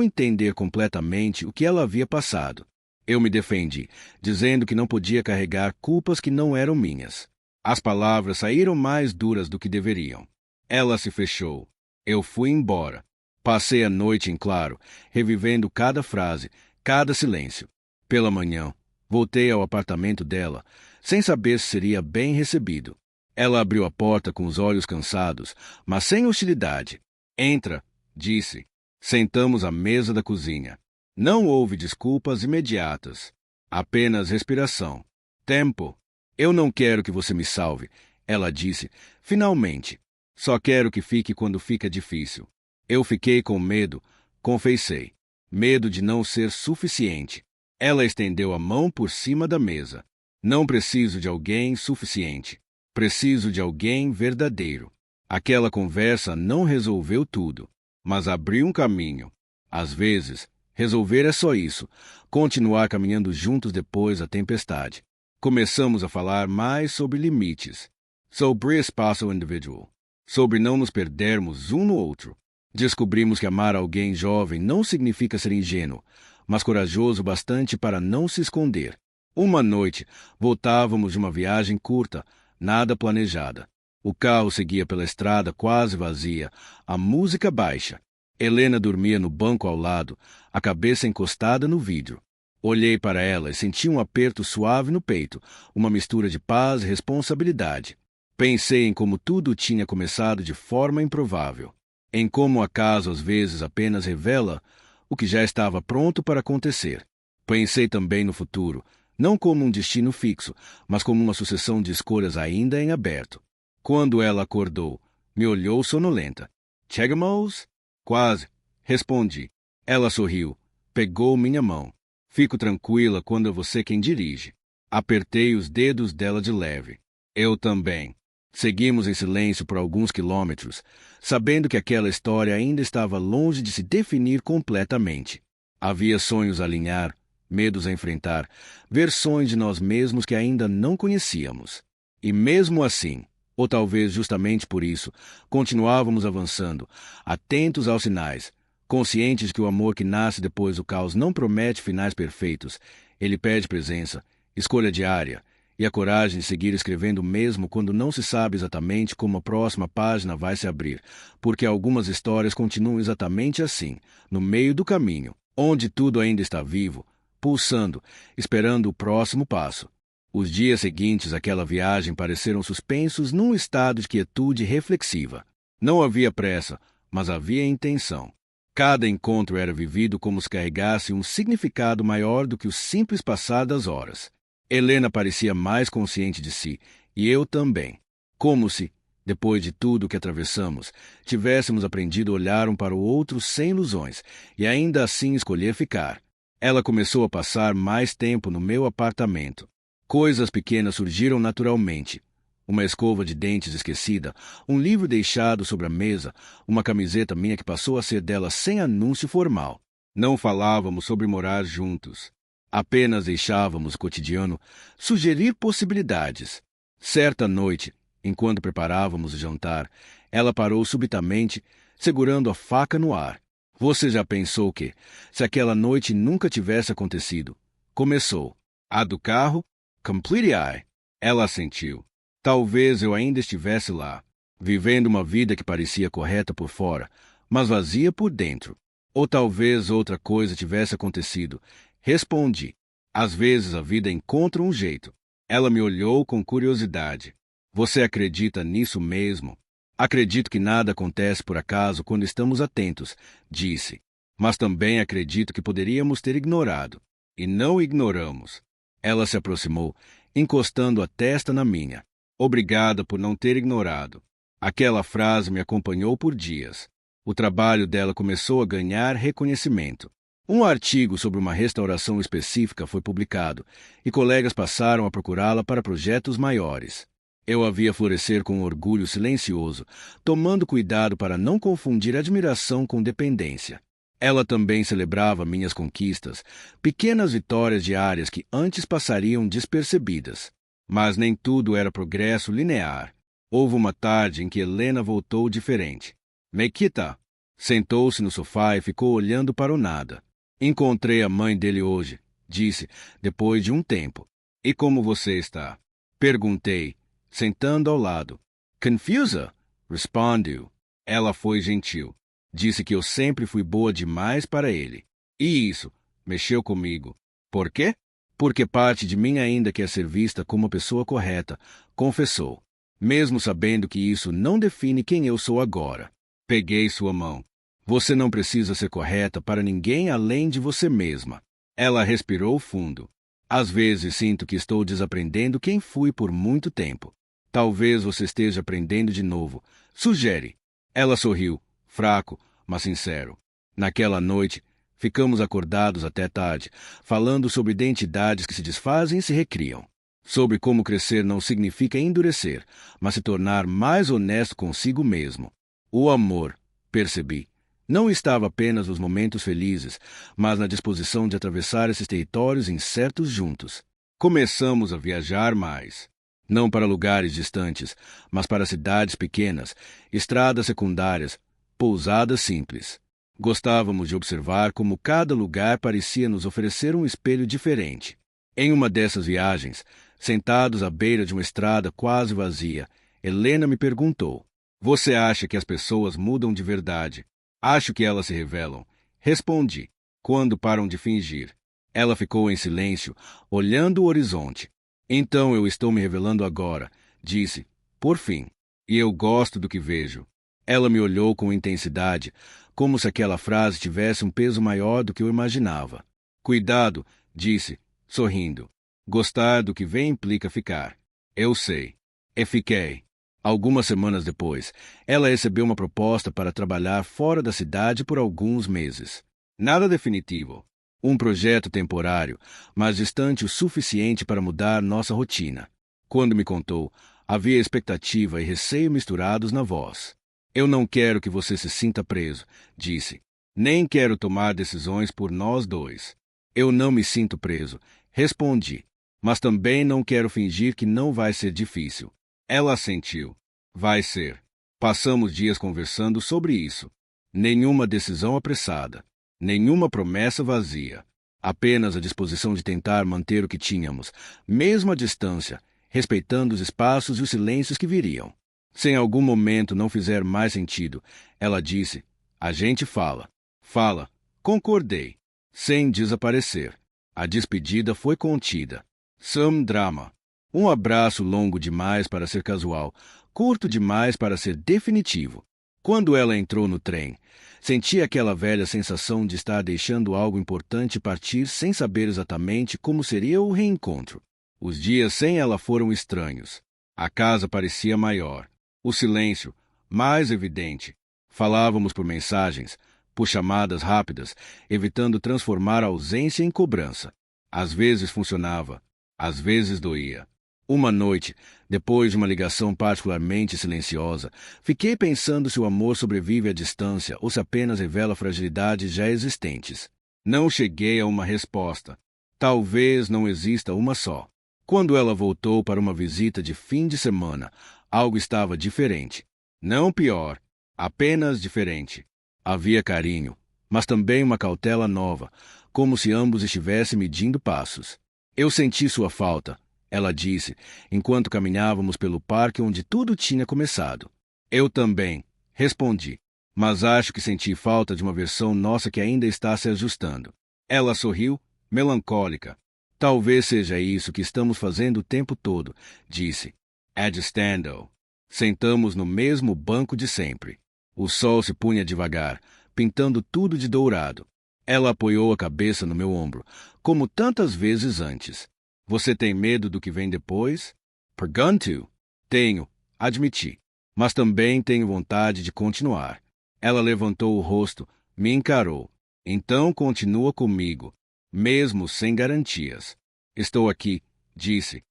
entender completamente o que ela havia passado. Eu me defendi, dizendo que não podia carregar culpas que não eram minhas. As palavras saíram mais duras do que deveriam. Ela se fechou. Eu fui embora. Passei a noite em claro, revivendo cada frase, cada silêncio. Pela manhã, voltei ao apartamento dela, sem saber se seria bem recebido. Ela abriu a porta com os olhos cansados, mas sem hostilidade. Entra, disse. Sentamos à mesa da cozinha. Não houve desculpas imediatas. Apenas respiração. Tempo. Eu não quero que você me salve, ela disse, finalmente. Só quero que fique quando fica difícil. Eu fiquei com medo, confessei. Medo de não ser suficiente. Ela estendeu a mão por cima da mesa. Não preciso de alguém suficiente. Preciso de alguém verdadeiro. Aquela conversa não resolveu tudo, mas abriu um caminho. Às vezes, resolver é só isso, continuar caminhando juntos depois da tempestade. Começamos a falar mais sobre limites, sobre espaço individual, sobre não nos perdermos um no outro. Descobrimos que amar alguém jovem não significa ser ingênuo, mas corajoso bastante para não se esconder. Uma noite, voltávamos de uma viagem curta, nada planejada. O carro seguia pela estrada quase vazia, a música baixa. Helena dormia no banco ao lado, a cabeça encostada no vidro. Olhei para ela e senti um aperto suave no peito, uma mistura de paz e responsabilidade. Pensei em como tudo tinha começado de forma improvável, em como o acaso às vezes apenas revela o que já estava pronto para acontecer. Pensei também no futuro, não como um destino fixo, mas como uma sucessão de escolhas ainda em aberto. Quando ela acordou, me olhou sonolenta. Chegamos? Quase, respondi. Ela sorriu, pegou minha mão. Fico tranquila quando é você quem dirige. Apertei os dedos dela de leve. Eu também. Seguimos em silêncio por alguns quilômetros, sabendo que aquela história ainda estava longe de se definir completamente. Havia sonhos a alinhar, medos a enfrentar, versões de nós mesmos que ainda não conhecíamos. E mesmo assim, Ou talvez justamente por isso, continuávamos avançando, atentos aos sinais, conscientes que o amor que nasce depois do caos não promete finais perfeitos. Ele pede presença, escolha diária e a coragem de seguir escrevendo mesmo quando não se sabe exatamente como a próxima página vai se abrir, porque algumas histórias continuam exatamente assim, no meio do caminho, onde tudo ainda está vivo, pulsando, esperando o próximo passo. Os dias seguintes àquela viagem pareceram suspensos num estado de quietude reflexiva. Não havia pressa, mas havia intenção. Cada encontro era vivido como se carregasse um significado maior do que o simples passar das horas. Helena parecia mais consciente de si, e eu também. Como se, depois de tudo que atravessamos, tivéssemos aprendido a olhar um para o outro sem ilusões, e ainda assim escolher ficar. Ela começou a passar mais tempo no meu apartamento. Coisas pequenas surgiram naturalmente. Uma escova de dentes esquecida, um livro deixado sobre a mesa, uma camiseta minha que passou a ser dela sem anúncio formal. Não falávamos sobre morar juntos. Apenas deixávamos o cotidiano sugerir possibilidades. Certa noite, enquanto preparávamos o jantar, ela parou subitamente, segurando a faca no ar. Você já pensou que, se aquela noite nunca tivesse acontecido? Começou. A do carro? Completely I. Ela assentiu. Talvez eu ainda estivesse lá, vivendo uma vida que parecia correta por fora, mas vazia por dentro. Ou talvez outra coisa tivesse acontecido. Respondi. Às vezes a vida encontra um jeito. Ela me olhou com curiosidade. Você acredita nisso mesmo? Acredito que nada acontece por acaso quando estamos atentos, disse. Mas também acredito que poderíamos ter ignorado. E não ignoramos. Ela se aproximou, encostando a testa na minha. Obrigada por não ter ignorado. Aquela frase me acompanhou por dias. O trabalho dela começou a ganhar reconhecimento. Um artigo sobre uma restauração específica foi publicado, e colegas passaram a procurá-la para projetos maiores. Eu a via florescer com um orgulho silencioso, tomando cuidado para não confundir admiração com dependência. Ela também celebrava minhas conquistas, pequenas vitórias diárias que antes passariam despercebidas. Mas nem tudo era progresso linear. Houve uma tarde em que Helena voltou diferente. Mekita sentou-se no sofá e ficou olhando para o nada. Encontrei a mãe dele hoje, disse, depois de um tempo. E como você está? Perguntei, sentando ao lado. Confusa? Respondeu. Ela foi gentil. Disse que eu sempre fui boa demais para ele. E isso mexeu comigo. Por quê? Porque parte de mim ainda quer ser vista como a pessoa correta, confessou. Mesmo sabendo que isso não define quem eu sou agora. Peguei sua mão. Você não precisa ser correta para ninguém além de você mesma. Ela respirou fundo. Às vezes sinto que estou desaprendendo quem fui por muito tempo. Talvez você esteja aprendendo de novo. Sugere. Ela sorriu, fraco, mas sincero. Naquela noite, ficamos acordados até tarde, falando sobre identidades que se desfazem e se recriam. Sobre como crescer não significa endurecer, mas se tornar mais honesto consigo mesmo. O amor, percebi, não estava apenas nos momentos felizes, mas na disposição de atravessar esses territórios incertos juntos. Começamos a viajar mais. Não para lugares distantes, mas para cidades pequenas, estradas secundárias, pousadas simples. Gostávamos de observar como cada lugar parecia nos oferecer um espelho diferente. Em uma dessas viagens, sentados à beira de uma estrada quase vazia, Helena me perguntou: Você acha que as pessoas mudam de verdade? Acho que elas se revelam. Respondi: Quando param de fingir. Ela ficou em silêncio, olhando o horizonte. Então eu estou me revelando agora, disse, por fim. E eu gosto do que vejo. Ela me olhou com intensidade, como se aquela frase tivesse um peso maior do que eu imaginava. Cuidado, disse, sorrindo. Gostar do que vem implica ficar. Eu sei. E fiquei. Algumas semanas depois, ela recebeu uma proposta para trabalhar fora da cidade por alguns meses. Nada definitivo. Um projeto temporário, mas distante o suficiente para mudar nossa rotina. Quando me contou, havia expectativa e receio misturados na voz. Eu não quero que você se sinta preso, disse. Nem quero tomar decisões por nós dois. Eu não me sinto preso, respondi. Mas também não quero fingir que não vai ser difícil. Ela assentiu. Vai ser. Passamos dias conversando sobre isso. Nenhuma decisão apressada. Nenhuma promessa vazia. Apenas a disposição de tentar manter o que tínhamos, mesmo à distância, respeitando os espaços e os silêncios que viriam. Se em algum momento não fizer mais sentido, ela disse, a gente fala. Fala. Concordei. Sem desaparecer. A despedida foi contida. Some drama. Um abraço longo demais para ser casual, curto demais para ser definitivo. Quando ela entrou no trem, senti aquela velha sensação de estar deixando algo importante partir sem saber exatamente como seria o reencontro. Os dias sem ela foram estranhos. A casa parecia maior. O silêncio, mais evidente. Falávamos por mensagens, por chamadas rápidas, evitando transformar a ausência em cobrança. Às vezes funcionava, às vezes doía. Uma noite, depois de uma ligação particularmente silenciosa, fiquei pensando se o amor sobrevive à distância ou se apenas revela fragilidades já existentes. Não cheguei a uma resposta. Talvez não exista uma só. Quando ela voltou para uma visita de fim de semana, algo estava diferente. Não pior, apenas diferente. Havia carinho, mas também uma cautela nova, como se ambos estivessem medindo passos. Eu senti sua falta, ela disse, enquanto caminhávamos pelo parque onde tudo tinha começado. Eu também, respondi, mas acho que senti falta de uma versão nossa que ainda está se ajustando. Ela sorriu, melancólica. Talvez seja isso que estamos fazendo o tempo todo, disse. Adjustando. Sentamos no mesmo banco de sempre. O sol se punha devagar, pintando tudo de dourado. Ela apoiou a cabeça no meu ombro, como tantas vezes antes. Você tem medo do que vem depois? Pergunto. Tenho, admiti. Mas também tenho vontade de continuar. Ela levantou o rosto, me encarou. Então continua comigo, mesmo sem garantias. Estou aqui, disse.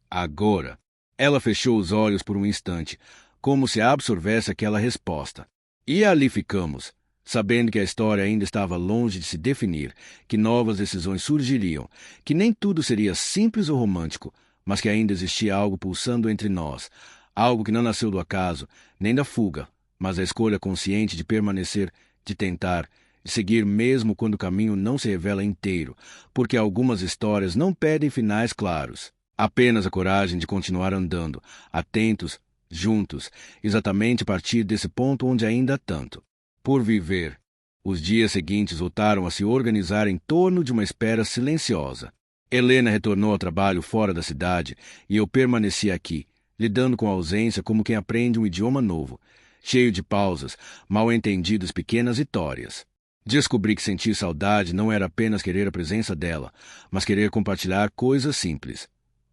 Agora. Ela fechou os olhos por um instante, como se absorvesse aquela resposta. E ali ficamos, sabendo que a história ainda estava longe de se definir, que novas decisões surgiriam, que nem tudo seria simples ou romântico, mas que ainda existia algo pulsando entre nós, algo que não nasceu do acaso, nem da fuga, mas da escolha consciente de permanecer, de tentar, de seguir mesmo quando o caminho não se revela inteiro, porque algumas histórias não pedem finais claros. Apenas a coragem de continuar andando, atentos, juntos, exatamente a partir desse ponto onde ainda há tanto. Por viver. Os dias seguintes voltaram a se organizar em torno de uma espera silenciosa. Helena retornou ao trabalho fora da cidade e eu permaneci aqui, lidando com a ausência como quem aprende um idioma novo, cheio de pausas, mal-entendidas pequenas vitórias. Descobri que sentir saudade não era apenas querer a presença dela, mas querer compartilhar coisas simples.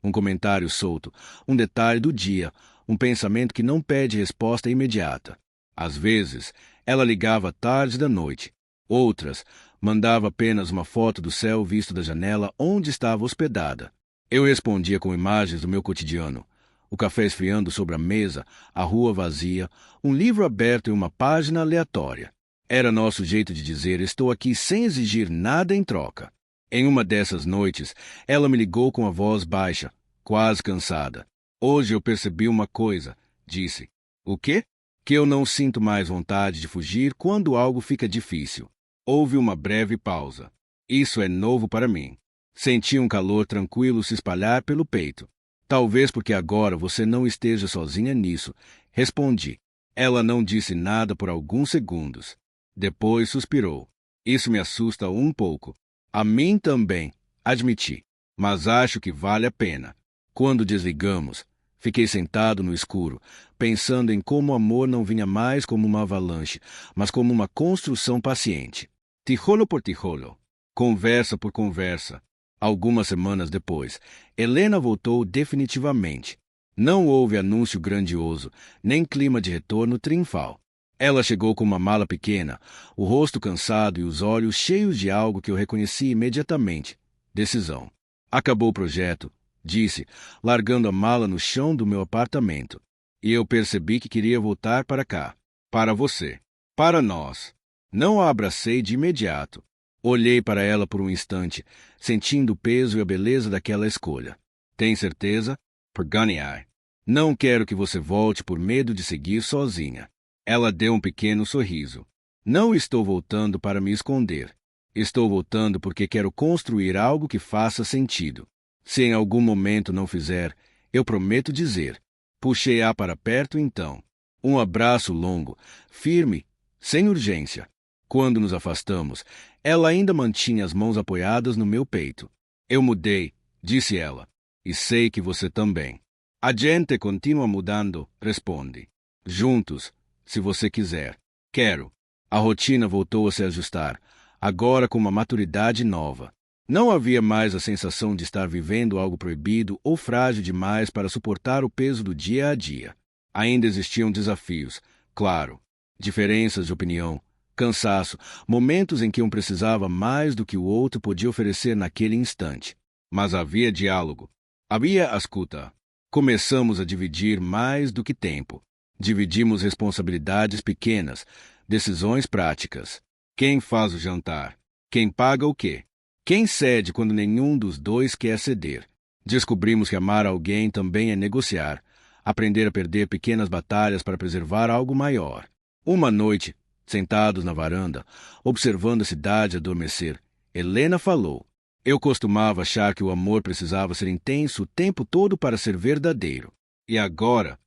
Um comentário solto, um detalhe do dia, um pensamento que não pede resposta imediata. Às vezes, ela ligava tarde da noite. Outras, mandava apenas uma foto do céu visto da janela onde estava hospedada. Eu respondia com imagens do meu cotidiano. O café esfriando sobre a mesa, a rua vazia, um livro aberto em uma página aleatória. Era nosso jeito de dizer estou aqui sem exigir nada em troca. Em uma dessas noites, ela me ligou com a voz baixa, quase cansada. Hoje eu percebi uma coisa, disse. O quê? Que eu não sinto mais vontade de fugir quando algo fica difícil. Houve uma breve pausa. Isso é novo para mim. Senti um calor tranquilo se espalhar pelo peito. Talvez porque agora você não esteja sozinha nisso, respondi. Ela não disse nada por alguns segundos. Depois suspirou. Isso me assusta um pouco. A mim também, admiti, mas acho que vale a pena. Quando desligamos, fiquei sentado no escuro, pensando em como o amor não vinha mais como uma avalanche, mas como uma construção paciente. Tijolo por tijolo, conversa por conversa. Algumas semanas depois, Helena voltou definitivamente. Não houve anúncio grandioso, nem clima de retorno triunfal. Ela chegou com uma mala pequena, o rosto cansado e os olhos cheios de algo que eu reconheci imediatamente. Decisão. Acabou o projeto, disse, largando a mala no chão do meu apartamento. E eu percebi que queria voltar para cá. Para você. Para nós. Não a abracei de imediato. Olhei para ela por um instante, sentindo o peso e a beleza daquela escolha. Tem certeza? Pergunei. Não quero que você volte por medo de seguir sozinha. Ela deu um pequeno sorriso. Não estou voltando para me esconder. Estou voltando porque quero construir algo que faça sentido. Se em algum momento não fizer, eu prometo dizer. Puxei-a para perto então. Um abraço longo, firme, sem urgência. Quando nos afastamos, ela ainda mantinha as mãos apoiadas no meu peito. Eu mudei, disse ela. E sei que você também. A gente continua mudando, responde. Juntos, se você quiser. Quero. A rotina voltou a se ajustar, agora com uma maturidade nova. Não havia mais a sensação de estar vivendo algo proibido ou frágil demais para suportar o peso do dia a dia. Ainda existiam desafios, claro, diferenças de opinião, cansaço, momentos em que um precisava mais do que o outro podia oferecer naquele instante. Mas havia diálogo, havia escuta. Começamos a dividir mais do que tempo. Dividimos responsabilidades pequenas, decisões práticas. Quem faz o jantar? Quem paga o quê? Quem cede quando nenhum dos dois quer ceder? Descobrimos que amar alguém também é negociar, aprender a perder pequenas batalhas para preservar algo maior. Uma noite, sentados na varanda, observando a cidade adormecer, Helena falou. Eu costumava achar que o amor precisava ser intenso o tempo todo para ser verdadeiro. E agora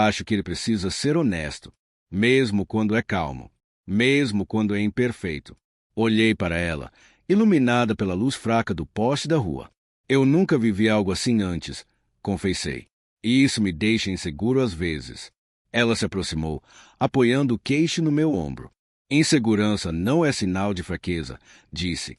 acho que ele precisa ser honesto, mesmo quando é calmo, mesmo quando é imperfeito. Olhei para ela, iluminada pela luz fraca do poste da rua. Eu nunca vivi algo assim antes, confessei. E isso me deixa inseguro às vezes. Ela se aproximou, apoiando o queixo no meu ombro. Insegurança não é sinal de fraqueza, disse.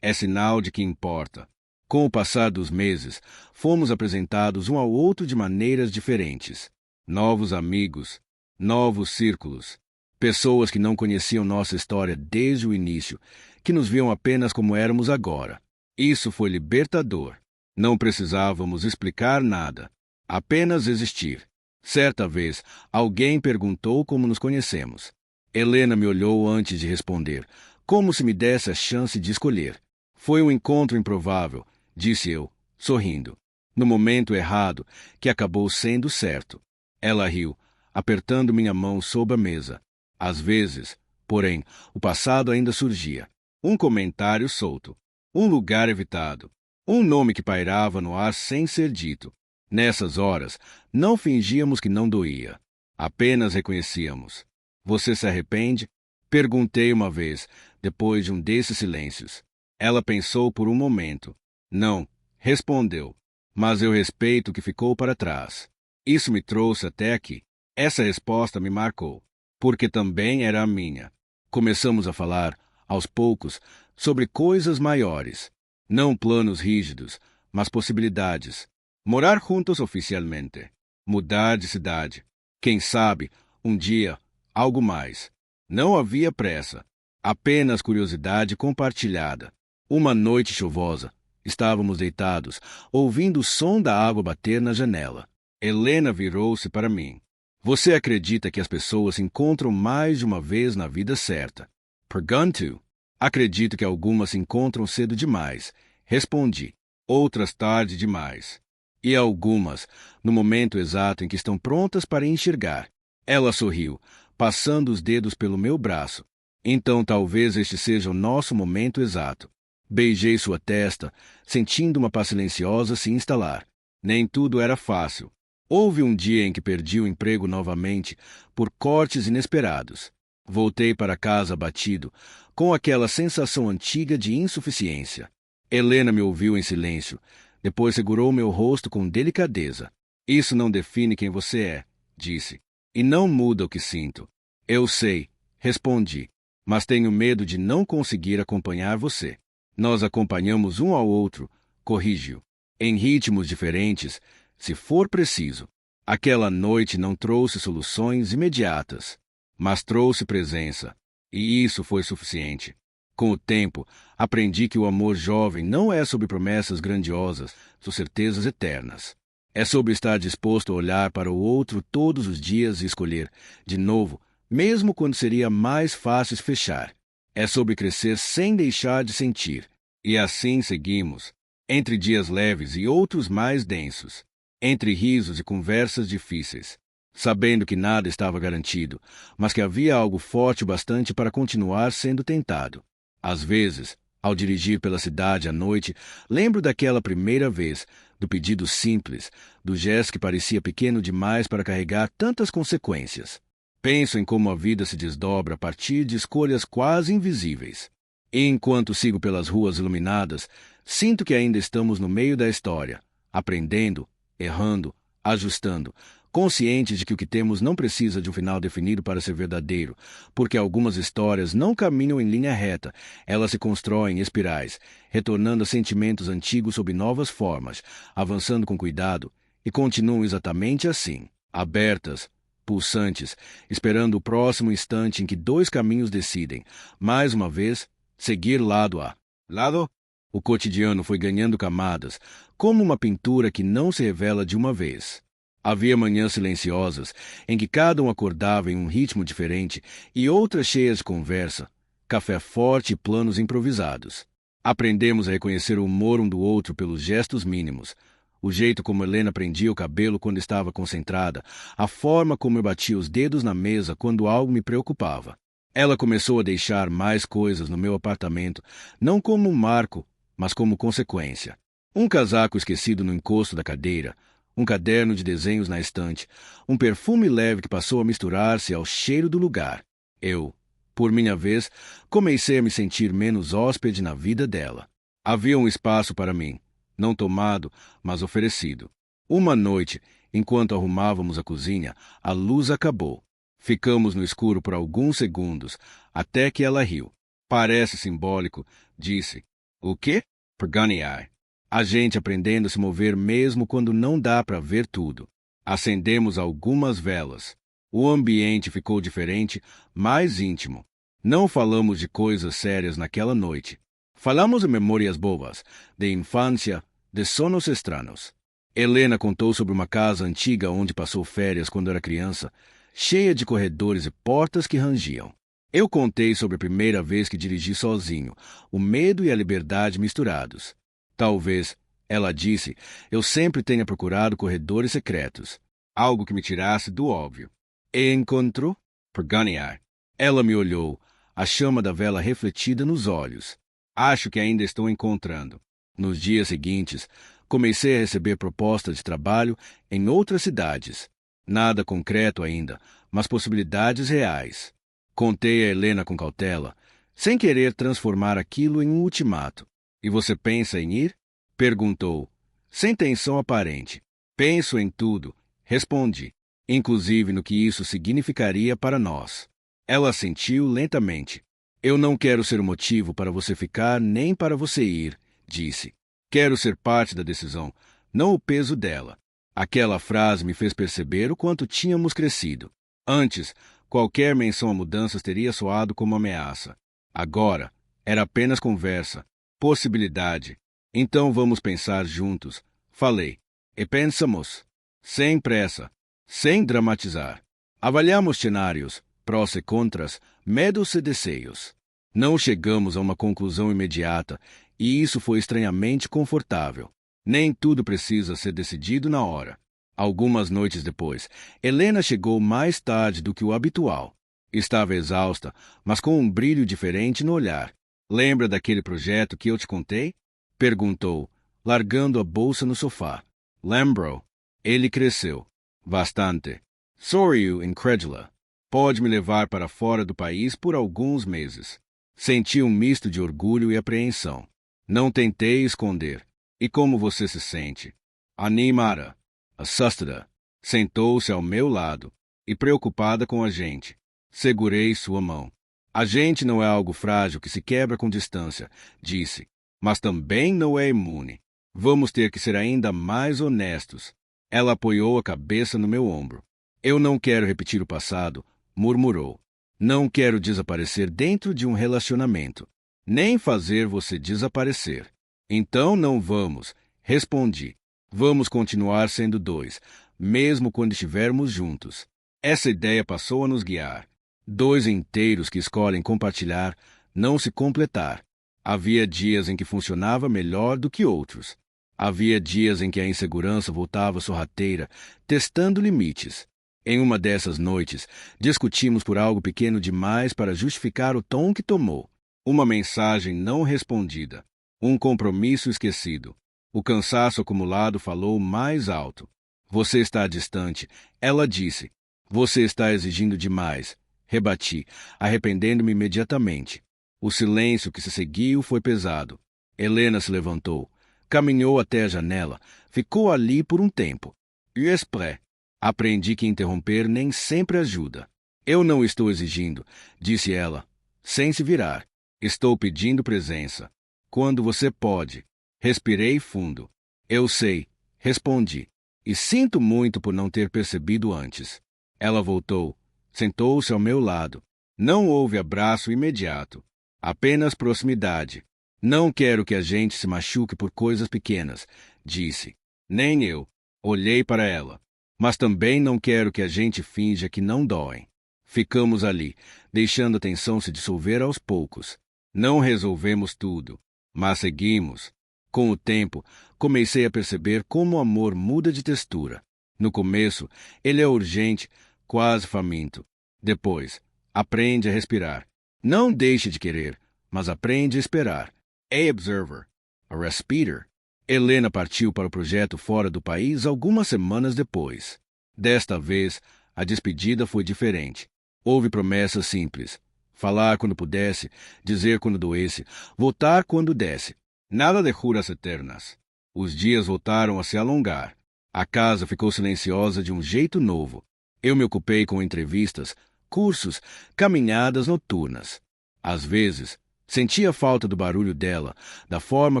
É sinal de que importa. Com o passar dos meses, fomos apresentados um ao outro de maneiras diferentes. Novos amigos, novos círculos, pessoas que não conheciam nossa história desde o início, que nos viam apenas como éramos agora. Isso foi libertador. Não precisávamos explicar nada, apenas existir. Certa vez, alguém perguntou como nos conhecemos. Helena me olhou antes de responder, como se me desse a chance de escolher. Foi um encontro improvável, disse eu, sorrindo. No momento errado, que acabou sendo certo. Ela riu, apertando minha mão sob a mesa. Às vezes, porém, o passado ainda surgia. Um comentário solto, um lugar evitado, um nome que pairava no ar sem ser dito. Nessas horas, não fingíamos que não doía. Apenas reconhecíamos. Você se arrepende? Perguntei uma vez, depois de um desses silêncios. Ela pensou por um momento. Não, respondeu. Mas eu respeito o que ficou para trás. Isso me trouxe até aqui. Essa resposta me marcou, porque também era a minha. Começamos a falar, aos poucos, sobre coisas maiores. Não planos rígidos, mas possibilidades. Morar juntos oficialmente. Mudar de cidade. Quem sabe, um dia, algo mais. Não havia pressa, apenas curiosidade compartilhada. Uma noite chuvosa, estávamos deitados, ouvindo o som da água bater na janela. Helena virou-se para mim. Você acredita que as pessoas se encontram mais de uma vez na vida certa? Pergunto. Acredito que algumas se encontram cedo demais, respondi. Outras tarde demais. E algumas, no momento exato em que estão prontas para enxergar. Ela sorriu, passando os dedos pelo meu braço. Então talvez este seja o nosso momento exato. Beijei sua testa, sentindo uma paz silenciosa se instalar. Nem tudo era fácil. Houve um dia em que perdi o emprego novamente, por cortes inesperados. Voltei para casa abatido, com aquela sensação antiga de insuficiência. Helena me ouviu em silêncio, depois segurou meu rosto com delicadeza. Isso não define quem você é, disse, e não muda o que sinto. Eu sei, respondi, mas tenho medo de não conseguir acompanhar você. Nós acompanhamos um ao outro, corrigiu, em ritmos diferentes, se for preciso. Aquela noite não trouxe soluções imediatas, mas trouxe presença, e isso foi suficiente. Com o tempo, aprendi que o amor jovem não é sobre promessas grandiosas, sobre certezas eternas. É sobre estar disposto a olhar para o outro todos os dias e escolher, de novo, mesmo quando seria mais fácil fechar. É sobre crescer sem deixar de sentir. E assim seguimos, entre dias leves e outros mais densos. entre risos e conversas difíceis, sabendo que nada estava garantido, mas que havia algo forte o bastante para continuar sendo tentado. Às vezes, ao dirigir pela cidade à noite, lembro daquela primeira vez, do pedido simples, do gesto que parecia pequeno demais para carregar tantas consequências. Penso em como a vida se desdobra a partir de escolhas quase invisíveis. E enquanto sigo pelas ruas iluminadas, sinto que ainda estamos no meio da história, aprendendo, errando, ajustando, conscientes de que o que temos não precisa de um final definido para ser verdadeiro, porque algumas histórias não caminham em linha reta, elas se constroem em espirais, retornando a sentimentos antigos sob novas formas, avançando com cuidado, e continuam exatamente assim, abertas, pulsantes, esperando o próximo instante em que dois caminhos decidem, mais uma vez, seguir lado a lado. O cotidiano foi ganhando camadas, como uma pintura que não se revela de uma vez. Havia manhãs silenciosas, em que cada um acordava em um ritmo diferente, e outras cheias de conversa, café forte e planos improvisados. Aprendemos a reconhecer o humor um do outro pelos gestos mínimos, o jeito como Helena prendia o cabelo quando estava concentrada, a forma como eu batia os dedos na mesa quando algo me preocupava. Ela começou a deixar mais coisas no meu apartamento, não como um marco, mas como consequência. Um casaco esquecido no encosto da cadeira, um caderno de desenhos na estante, um perfume leve que passou a misturar-se ao cheiro do lugar. Eu, por minha vez, comecei a me sentir menos hóspede na vida dela. Havia um espaço para mim, não tomado, mas oferecido. Uma noite, enquanto arrumávamos a cozinha, a luz acabou. Ficamos no escuro por alguns segundos, até que ela riu. Parece simbólico, disse. O quê? Pergunei. A gente aprendendo a se mover mesmo quando não dá para ver tudo. Acendemos algumas velas. O ambiente ficou diferente, mais íntimo. Não falamos de coisas sérias naquela noite. Falamos de memórias bobas, de infância, de sonos estranhos. Helena contou sobre uma casa antiga onde passou férias quando era criança, cheia de corredores e portas que rangiam. Eu contei sobre a primeira vez que dirigi sozinho, o medo e a liberdade misturados. Talvez, ela disse, eu sempre tenha procurado corredores secretos, algo que me tirasse do óbvio. E encontrou? Pergunei. Ela me olhou, a chama da vela refletida nos olhos. Acho que ainda estou encontrando. Nos dias seguintes, comecei a receber propostas de trabalho em outras cidades. Nada concreto ainda, mas possibilidades reais. Contei a Helena com cautela, sem querer transformar aquilo em um ultimato. E você pensa em ir? Perguntou, sem tensão aparente. Penso em tudo, respondi, inclusive no que isso significaria para nós. Ela assentiu lentamente. Eu não quero ser o motivo para você ficar nem para você ir, disse. Quero ser parte da decisão, não o peso dela. Aquela frase me fez perceber o quanto tínhamos crescido. Antes, qualquer menção a mudanças teria soado como ameaça. Agora, era apenas conversa, possibilidade. Então vamos pensar juntos, falei. E pensamos, sem pressa, sem dramatizar. Avaliamos cenários, prós e contras, medos e desejos. Não chegamos a uma conclusão imediata, e isso foi estranhamente confortável. Nem tudo precisa ser decidido na hora. Algumas noites depois, Helena chegou mais tarde do que o habitual. Estava exausta, mas com um brilho diferente no olhar. Lembra daquele projeto que eu te contei? Perguntou, largando a bolsa no sofá. Lembro. Ele cresceu. Bastante. Sorriu, incrédula. Pode me levar para fora do país por alguns meses. Senti um misto de orgulho e apreensão. Não tentei esconder. E como você se sente? Animada, assustada. Sentou-se ao meu lado e preocupada com a gente. Segurei sua mão. A gente não é algo frágil que se quebra com distância, disse, mas também não é imune. Vamos ter que ser ainda mais honestos. Ela apoiou a cabeça no meu ombro. Eu não quero repetir o passado, murmurou. Não quero desaparecer dentro de um relacionamento, nem fazer você desaparecer. Então não vamos, respondi. Vamos continuar sendo dois, mesmo quando estivermos juntos. Essa ideia passou a nos guiar. Dois inteiros que escolhem compartilhar, não se completar. Havia dias em que funcionava melhor do que outros. Havia dias em que a insegurança voltava sorrateira, testando limites. Em uma dessas noites, discutimos por algo pequeno demais para justificar o tom que tomou. Uma mensagem não respondida. Um compromisso esquecido. O cansaço acumulado falou mais alto. Você está distante, ela disse. Você está exigindo demais. Rebati, arrependendo-me imediatamente. O silêncio que se seguiu foi pesado. Helena se levantou, caminhou até a janela, ficou ali por um tempo. E exprès. Aprendi que interromper nem sempre ajuda. Eu não estou exigindo, disse ela, sem se virar. Estou pedindo presença. Quando você pode. Respirei fundo. Eu sei, respondi. E sinto muito por não ter percebido antes. Ela voltou, sentou-se ao meu lado. Não houve abraço imediato. Apenas proximidade. Não quero que a gente se machuque por coisas pequenas, disse. Nem eu. Olhei para ela. Mas também não quero que a gente finja que não doem. Ficamos ali, deixando a tensão se dissolver aos poucos. Não resolvemos tudo, mas seguimos. Com o tempo, comecei a perceber como o amor muda de textura. No começo, ele é urgente, quase faminto. Depois, aprende a respirar. Não deixe de querer, mas aprende a esperar. A observer, a respirator. Helena partiu para o projeto fora do país algumas semanas depois. Desta vez, a despedida foi diferente. Houve promessas simples. Falar quando pudesse, dizer quando doesse, voltar quando desse. Nada de juras eternas. Os dias voltaram a se alongar. A casa ficou silenciosa de um jeito novo. Eu me ocupei com entrevistas, cursos, caminhadas noturnas. Às vezes, sentia falta do barulho dela, da forma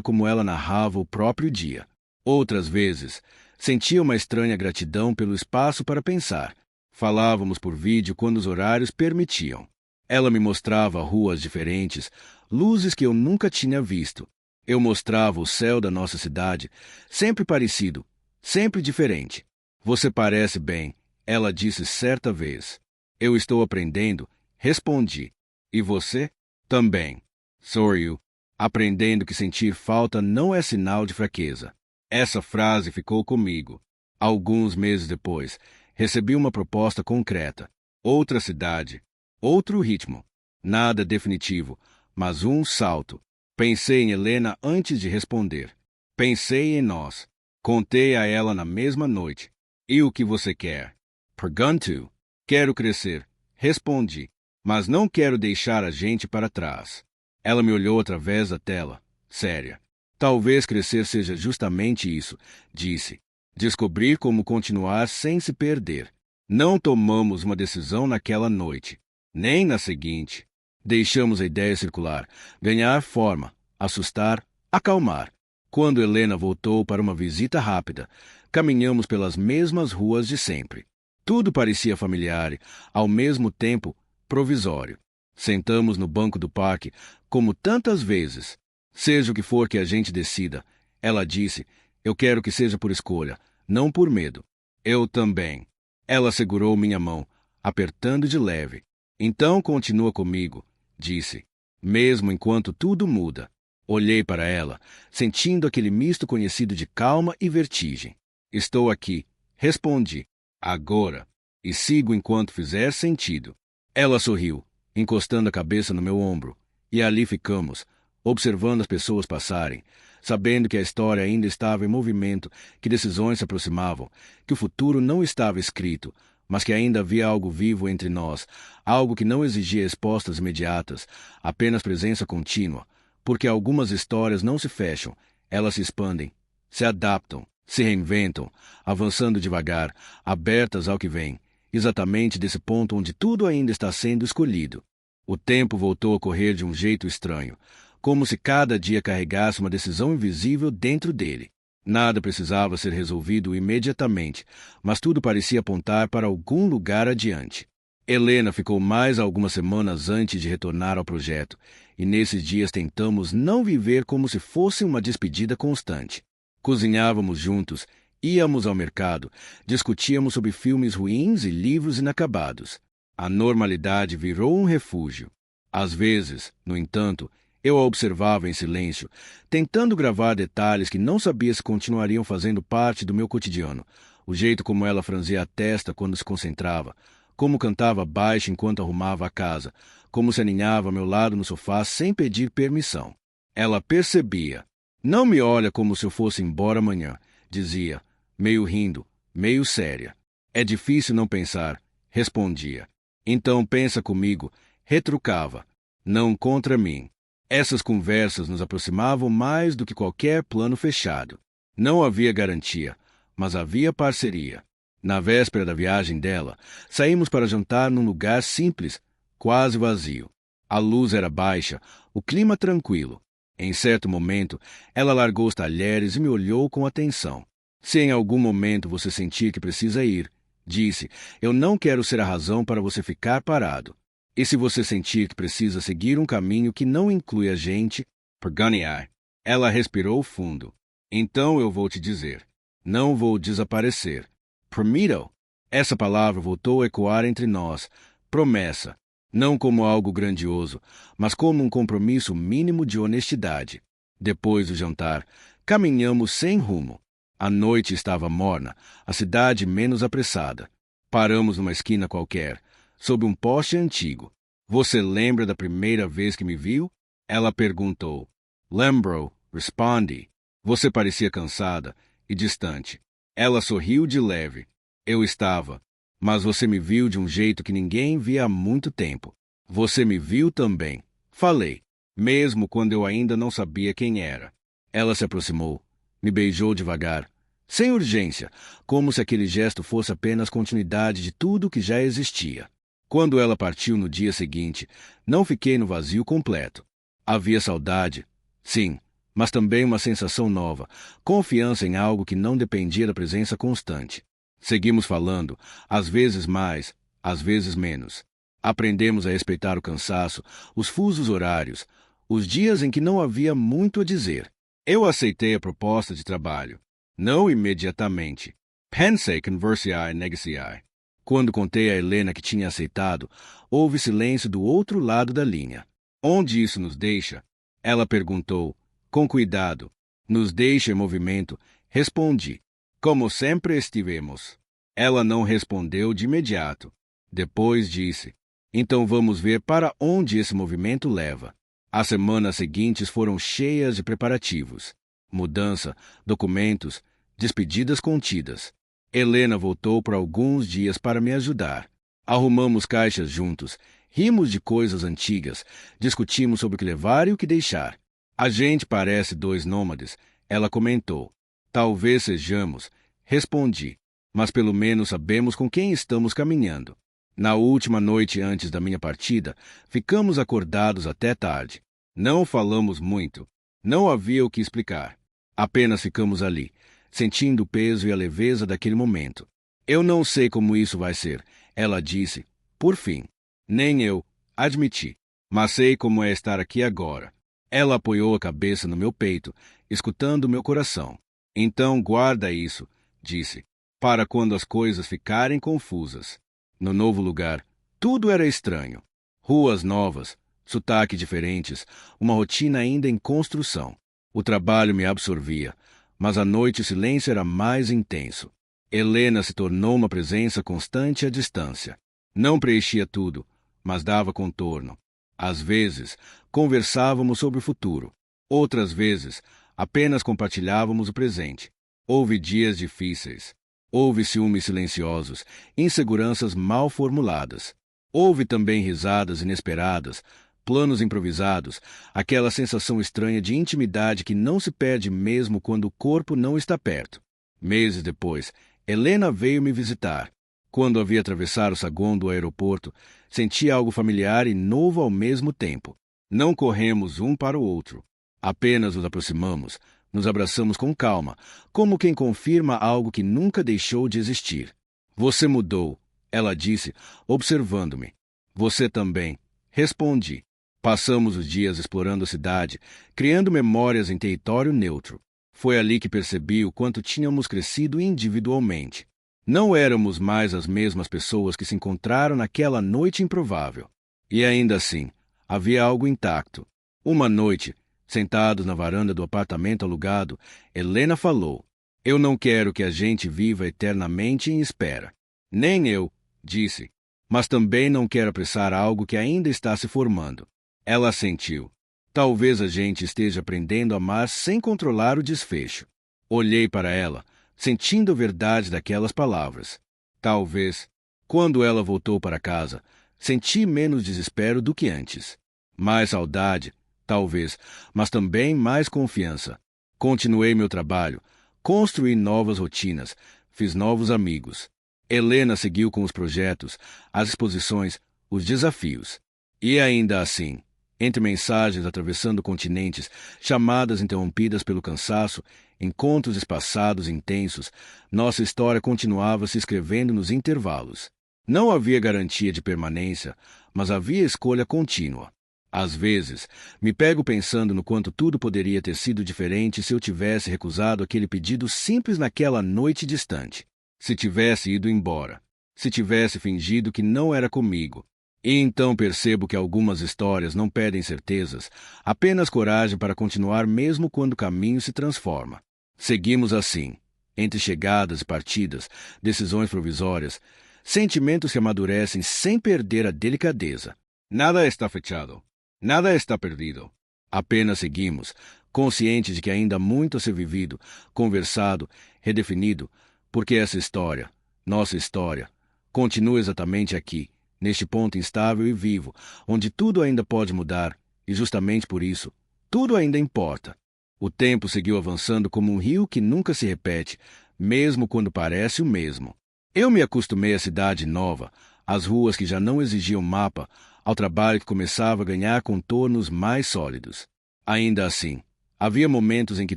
como ela narrava o próprio dia. Outras vezes, sentia uma estranha gratidão pelo espaço para pensar. Falávamos por vídeo quando os horários permitiam. Ela me mostrava ruas diferentes, luzes que eu nunca tinha visto. Eu mostrava o céu da nossa cidade, sempre parecido, sempre diferente. Você parece bem, ela disse certa vez. Eu estou aprendendo, respondi. E você? Também. Sorriu, aprendendo que sentir falta não é sinal de fraqueza. Essa frase ficou comigo. Alguns meses depois, recebi uma proposta concreta. Outra cidade. Outro ritmo. Nada definitivo, mas um salto. Pensei em Helena antes de responder. Pensei em nós. Contei a ela na mesma noite. E o que você quer? Perguntou. Quero crescer. Respondi. Mas não quero deixar a gente para trás. Ela me olhou através da tela, séria. Talvez crescer seja justamente isso, disse. Descobrir como continuar sem se perder. Não tomamos uma decisão naquela noite. Nem na seguinte. Deixamos a ideia circular, ganhar forma, assustar, acalmar. Quando Helena voltou para uma visita rápida, caminhamos pelas mesmas ruas de sempre. Tudo parecia familiar, ao mesmo tempo provisório. Sentamos no banco do parque, como tantas vezes. Seja o que for que a gente decida, ela disse, eu quero que seja por escolha, não por medo. Eu também. Ela segurou minha mão, apertando de leve. Então continua comigo, disse, mesmo enquanto tudo muda. Olhei para ela, sentindo aquele misto conhecido de calma e vertigem. Estou aqui, respondi, agora, e sigo enquanto fizer sentido. Ela sorriu, encostando a cabeça no meu ombro, e ali ficamos, observando as pessoas passarem, sabendo que a história ainda estava em movimento, que decisões se aproximavam, que o futuro não estava escrito, mas que ainda havia algo vivo entre nós, algo que não exigia respostas imediatas, apenas presença contínua, porque algumas histórias não se fecham, elas se expandem, se adaptam, se reinventam, avançando devagar, abertas ao que vem, exatamente desse ponto onde tudo ainda está sendo escolhido. O tempo voltou a correr de um jeito estranho, como se cada dia carregasse uma decisão invisível dentro dele. Nada precisava ser resolvido imediatamente, mas tudo parecia apontar para algum lugar adiante. Helena ficou mais algumas semanas antes de retornar ao projeto, e nesses dias tentamos não viver como se fosse uma despedida constante. Cozinhávamos juntos, íamos ao mercado, discutíamos sobre filmes ruins e livros inacabados. A normalidade virou um refúgio. Às vezes, no entanto, Eu a observava em silêncio, tentando gravar detalhes que não sabia se continuariam fazendo parte do meu cotidiano. O jeito como ela franzia a testa quando se concentrava, como cantava baixo enquanto arrumava a casa, como se aninhava ao meu lado no sofá sem pedir permissão. Ela percebia. Não me olha como se eu fosse embora amanhã, dizia, meio rindo, meio séria. É difícil não pensar, respondia. Então pensa comigo, retrucava. Não contra mim. Essas conversas nos aproximavam mais do que qualquer plano fechado. Não havia garantia, mas havia parceria. Na véspera da viagem dela, saímos para jantar num lugar simples, quase vazio. A luz era baixa, o clima tranquilo. Em certo momento, ela largou os talheres e me olhou com atenção. Se em algum momento você sentir que precisa ir, disse, eu não quero ser a razão para você ficar parado. E se você sentir que precisa seguir um caminho que não inclui a gente, pergunei. Ela respirou fundo. Então eu vou te dizer. Não vou desaparecer. Prometo. Essa palavra voltou a ecoar entre nós. Promessa. Não como algo grandioso, mas como um compromisso mínimo de honestidade. Depois do jantar, caminhamos sem rumo. A noite estava morna, a cidade menos apressada. Paramos numa esquina qualquer, sob um poste antigo. Você lembra da primeira vez que me viu? Ela perguntou. Lembro, respondi. Você parecia cansada e distante. Ela sorriu de leve. Eu estava. Mas você me viu de um jeito que ninguém via há muito tempo. Você me viu também. Falei, mesmo quando eu ainda não sabia quem era. Ela se aproximou, me beijou devagar, sem urgência, como se aquele gesto fosse apenas continuidade de tudo que já existia. Quando ela partiu no dia seguinte, não fiquei no vazio completo. Havia saudade, sim, mas também uma sensação nova, confiança em algo que não dependia da presença constante. Seguimos falando, às vezes mais, às vezes menos. Aprendemos a respeitar o cansaço, os fusos horários, os dias em que não havia muito a dizer. Eu aceitei a proposta de trabalho. Não imediatamente. Pensei, conversei, negociei. Quando contei a Helena que tinha aceitado, houve silêncio do outro lado da linha. Onde isso nos deixa? Ela perguntou, com cuidado. Nos deixa em movimento, respondi. Como sempre estivemos. Ela não respondeu de imediato. Depois disse, então vamos ver para onde esse movimento leva. As semanas seguintes foram cheias de preparativos. Mudança, documentos, despedidas contidas. Helena voltou por alguns dias para me ajudar. Arrumamos caixas juntos, rimos de coisas antigas, discutimos sobre o que levar e o que deixar. A gente parece dois nômades, ela comentou. Talvez sejamos, respondi, mas pelo menos sabemos com quem estamos caminhando. Na última noite antes da minha partida, ficamos acordados até tarde. Não falamos muito. Não havia o que explicar. Apenas ficamos ali, sentindo o peso e a leveza daquele momento. Eu não sei como isso vai ser, ela disse, por fim. Nem eu, admiti. Mas sei como é estar aqui agora. Ela apoiou a cabeça no meu peito, escutando meu coração. Então guarda isso, disse, para quando as coisas ficarem confusas. No novo lugar, tudo era estranho. Ruas novas, sotaques diferentes, uma rotina ainda em construção. O trabalho me absorvia, mas à noite o silêncio era mais intenso. Helena se tornou uma presença constante à distância. Não preenchia tudo, mas dava contorno. Às vezes, conversávamos sobre o futuro. Outras vezes, apenas compartilhávamos o presente. Houve dias difíceis. Houve ciúmes silenciosos, inseguranças mal formuladas. Houve também risadas inesperadas, planos improvisados, aquela sensação estranha de intimidade que não se perde mesmo quando o corpo não está perto. Meses depois, Helena veio me visitar. Quando a vi atravessar o saguão do aeroporto, senti algo familiar e novo ao mesmo tempo. Não corremos um para o outro. Apenas nos aproximamos, nos abraçamos com calma, como quem confirma algo que nunca deixou de existir. Você mudou, ela disse, observando-me. Você também, respondi. Passamos os dias explorando a cidade, criando memórias em território neutro. Foi ali que percebi o quanto tínhamos crescido individualmente. Não éramos mais as mesmas pessoas que se encontraram naquela noite improvável. E ainda assim, havia algo intacto. Uma noite, sentados na varanda do apartamento alugado, Helena falou: Eu não quero que a gente viva eternamente em espera. Nem eu, disse. Mas também não quero apressar algo que ainda está se formando. Ela assentiu. Talvez a gente esteja aprendendo a amar sem controlar o desfecho. Olhei para ela, sentindo a verdade daquelas palavras. Talvez. Quando ela voltou para casa, senti menos desespero do que antes. Mais saudade, talvez, mas também mais confiança. Continuei meu trabalho, construí novas rotinas, fiz novos amigos. Helena seguiu com os projetos, as exposições, os desafios. E ainda assim, entre mensagens atravessando continentes, chamadas interrompidas pelo cansaço, encontros espaçados e intensos, nossa história continuava se escrevendo nos intervalos. Não havia garantia de permanência, mas havia escolha contínua. Às vezes, me pego pensando no quanto tudo poderia ter sido diferente se eu tivesse recusado aquele pedido simples naquela noite distante. Se tivesse ido embora. Se tivesse fingido que não era comigo. E então percebo que algumas histórias não pedem certezas, apenas coragem para continuar mesmo quando o caminho se transforma. Seguimos assim, entre chegadas e partidas, decisões provisórias, sentimentos que amadurecem sem perder a delicadeza. Nada está fechado. Nada está perdido. Apenas seguimos, conscientes de que ainda há muito a ser vivido, conversado, redefinido, porque essa história, nossa história, continua exatamente aqui, neste ponto instável e vivo, onde tudo ainda pode mudar, e justamente por isso, tudo ainda importa. O tempo seguiu avançando como um rio que nunca se repete, mesmo quando parece o mesmo. Eu me acostumei à cidade nova, às ruas que já não exigiam mapa, ao trabalho que começava a ganhar contornos mais sólidos. Ainda assim, havia momentos em que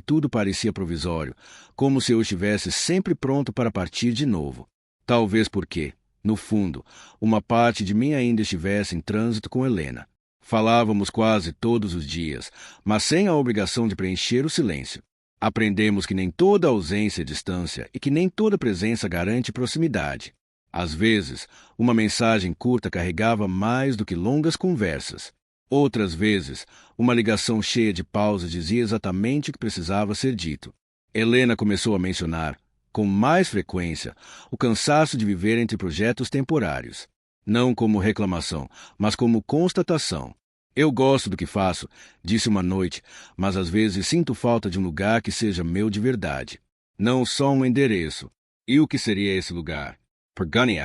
tudo parecia provisório, como se eu estivesse sempre pronto para partir de novo. Talvez porque, no fundo, uma parte de mim ainda estivesse em trânsito com Helena. Falávamos quase todos os dias, mas sem a obrigação de preencher o silêncio. Aprendemos que nem toda ausência é distância e que nem toda presença garante proximidade. Às vezes, uma mensagem curta carregava mais do que longas conversas. Outras vezes, uma ligação cheia de pausas dizia exatamente o que precisava ser dito. Helena começou a mencionar, com mais frequência, o cansaço de viver entre projetos temporários. Não como reclamação, mas como constatação. Eu gosto do que faço, disse uma noite, mas às vezes sinto falta de um lugar que seja meu de verdade. Não só um endereço. E o que seria esse lugar? Pergunei.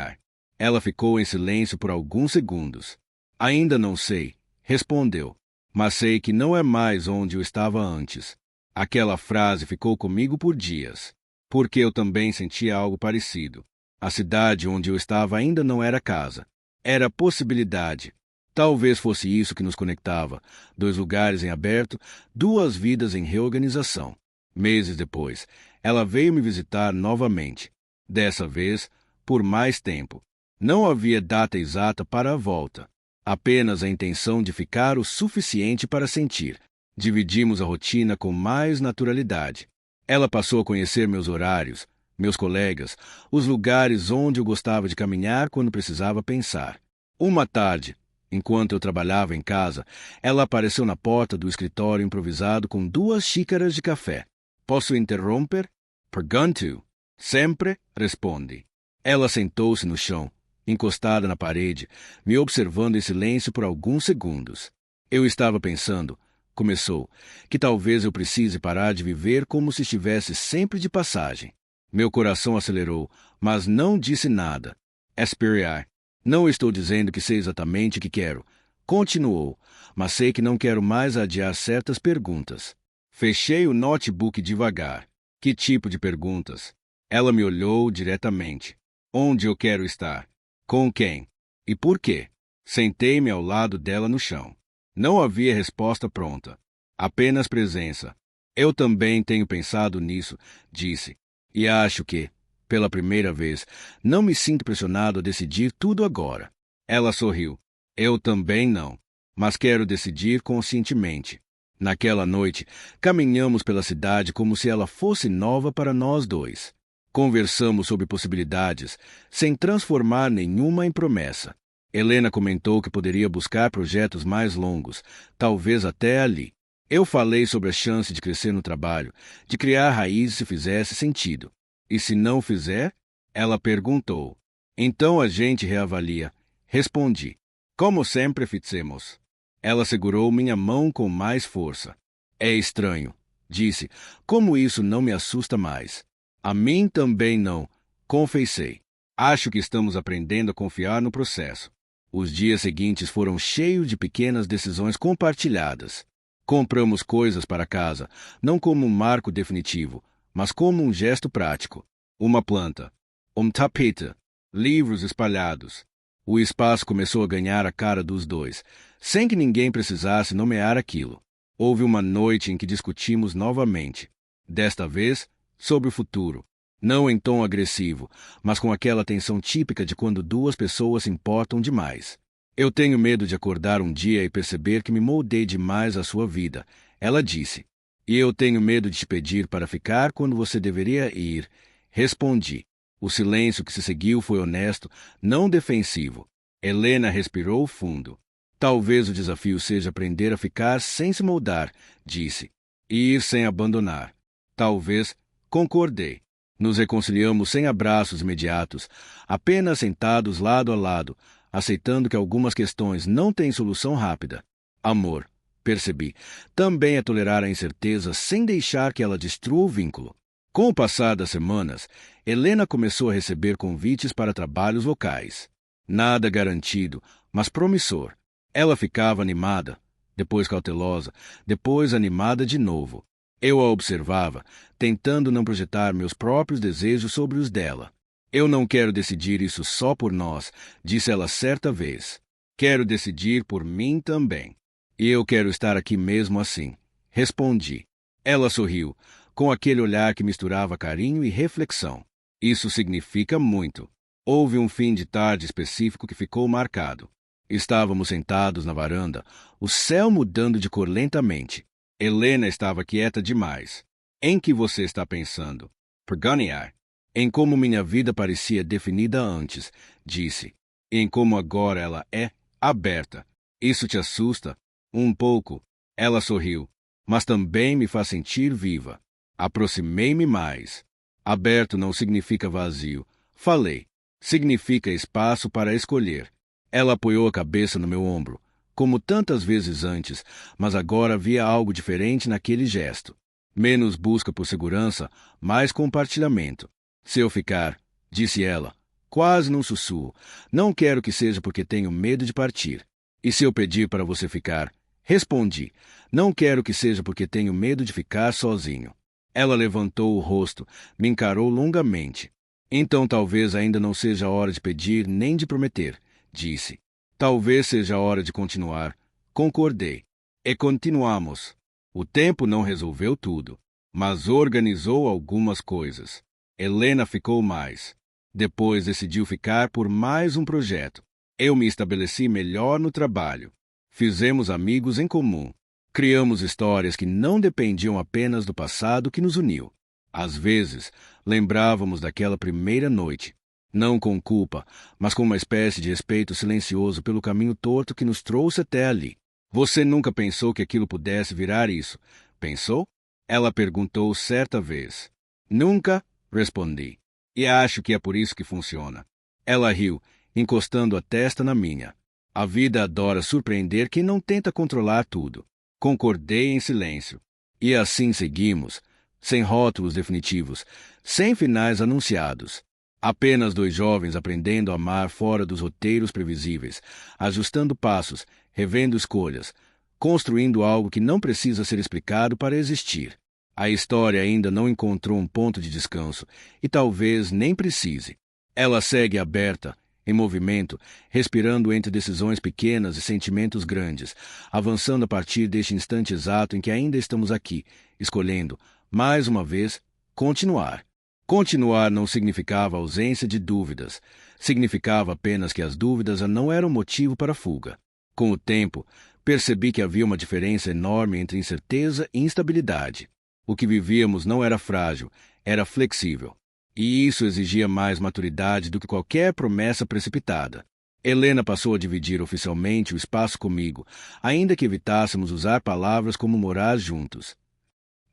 Ela ficou em silêncio por alguns segundos. Ainda não sei, respondeu. Mas sei que não é mais onde eu estava antes. Aquela frase ficou comigo por dias. Porque eu também sentia algo parecido. A cidade onde eu estava ainda não era casa. Era possibilidade. Talvez fosse isso que nos conectava. 2 lugares em aberto, 2 vidas em reorganização. Meses depois, ela veio me visitar novamente. Dessa vez, por mais tempo. Não havia data exata para a volta. Apenas a intenção de ficar o suficiente para sentir. Dividimos a rotina com mais naturalidade. Ela passou a conhecer meus horários, meus colegas, os lugares onde eu gostava de caminhar quando precisava pensar. Uma tarde, enquanto eu trabalhava em casa, ela apareceu na porta do escritório improvisado com 2 xícaras de café. Posso interromper? Pergunto. Sempre responde. Ela sentou-se no chão, encostada na parede, me observando em silêncio por alguns segundos. Eu estava pensando, começou, que talvez eu precise parar de viver como se estivesse sempre de passagem. Meu coração acelerou, mas não disse nada. Esperei. Não estou dizendo que sei exatamente o que quero. Continuou, mas sei que não quero mais adiar certas perguntas. Fechei o notebook devagar. Que tipo de perguntas? Ela me olhou diretamente. Onde eu quero estar? Com quem? E por quê? Sentei-me ao lado dela no chão. Não havia resposta pronta. Apenas presença. Eu também tenho pensado nisso, disse. E acho que, pela primeira vez, não me sinto pressionado a decidir tudo agora. Ela sorriu. Eu também não. Mas quero decidir conscientemente. Naquela noite, caminhamos pela cidade como se ela fosse nova para nós 2. Conversamos sobre possibilidades, sem transformar nenhuma em promessa. Helena comentou que poderia buscar projetos mais longos, talvez até ali. Eu falei sobre a chance de crescer no trabalho, de criar raízes se fizesse sentido. E se não fizer? Ela perguntou. Então a gente reavalia. Respondi. Como sempre fizemos. Ela segurou minha mão com mais força. É estranho, disse. Como isso não me assusta mais? A mim também não, confessei. Acho que estamos aprendendo a confiar no processo. Os dias seguintes foram cheios de pequenas decisões compartilhadas. Compramos coisas para casa, não como um marco definitivo, mas como um gesto prático. Uma planta, um tapete, livros espalhados. O espaço começou a ganhar a cara dos dois, sem que ninguém precisasse nomear aquilo. Houve uma noite em que discutimos novamente. Desta vez, sobre o futuro. Não em tom agressivo, mas com aquela tensão típica de quando duas pessoas se importam demais. Eu tenho medo de acordar um dia e perceber que me moldei demais à sua vida, ela disse. E eu tenho medo de te pedir para ficar quando você deveria ir, respondi. O silêncio que se seguiu foi honesto, não defensivo. Helena respirou fundo. Talvez o desafio seja aprender a ficar sem se moldar, disse, e ir sem abandonar. Talvez, concordei. Nos reconciliamos sem abraços imediatos, apenas sentados lado a lado, aceitando que algumas questões não têm solução rápida. Amor, percebi, também é tolerar a incerteza sem deixar que ela destrua o vínculo. Com o passar das semanas, Helena começou a receber convites para trabalhos locais. Nada garantido, mas promissor. Ela ficava animada, depois cautelosa, depois animada de novo. Eu a observava, tentando não projetar meus próprios desejos sobre os dela. Eu não quero decidir isso só por nós, disse ela certa vez. Quero decidir por mim também. E eu quero estar aqui mesmo assim. Respondi. Ela sorriu, com aquele olhar que misturava carinho e reflexão. Isso significa muito. Houve um fim de tarde específico que ficou marcado. Estávamos sentados na varanda, o céu mudando de cor lentamente. Helena estava quieta demais. Em que você está pensando? Pergunei. Em como minha vida parecia definida antes, disse. Em como agora ela é aberta. Isso te assusta? Um pouco. Ela sorriu. Mas também me faz sentir viva. Aproximei-me mais. Aberto não significa vazio. Falei. Significa espaço para escolher. Ela apoiou a cabeça no meu ombro. Como tantas vezes antes, mas agora havia algo diferente naquele gesto. Menos busca por segurança, mais compartilhamento. Se eu ficar, disse ela, quase num sussurro, não quero que seja porque tenho medo de partir. E se eu pedir para você ficar? Respondi, não quero que seja porque tenho medo de ficar sozinho. Ela levantou o rosto, me encarou longamente. Então talvez ainda não seja a hora de pedir nem de prometer, disse. Talvez seja a hora de continuar. Concordei. E continuamos. O tempo não resolveu tudo, mas organizou algumas coisas. Helena ficou mais. Depois decidiu ficar por mais um projeto. Eu me estabeleci melhor no trabalho. Fizemos amigos em comum. Criamos histórias que não dependiam apenas do passado que nos uniu. Às vezes, lembrávamos daquela primeira noite. Não com culpa, mas com uma espécie de respeito silencioso pelo caminho torto que nos trouxe até ali. Você nunca pensou que aquilo pudesse virar isso? Pensou? Ela perguntou certa vez. Nunca, respondi. E acho que é por isso que funciona. Ela riu, encostando a testa na minha. A vida adora surpreender quem não tenta controlar tudo. Concordei em silêncio. E assim seguimos, sem rótulos definitivos, sem finais anunciados. Apenas dois jovens aprendendo a amar fora dos roteiros previsíveis, ajustando passos, revendo escolhas, construindo algo que não precisa ser explicado para existir. A história ainda não encontrou um ponto de descanso e talvez nem precise. Ela segue aberta, em movimento, respirando entre decisões pequenas e sentimentos grandes, avançando a partir deste instante exato em que ainda estamos aqui, escolhendo, mais uma vez, continuar. Continuar não significava ausência de dúvidas, significava apenas que as dúvidas não eram motivo para fuga. Com o tempo, percebi que havia uma diferença enorme entre incerteza e instabilidade. O que vivíamos não era frágil, era flexível. E isso exigia mais maturidade do que qualquer promessa precipitada. Helena passou a dividir oficialmente o espaço comigo, ainda que evitássemos usar palavras como morar juntos.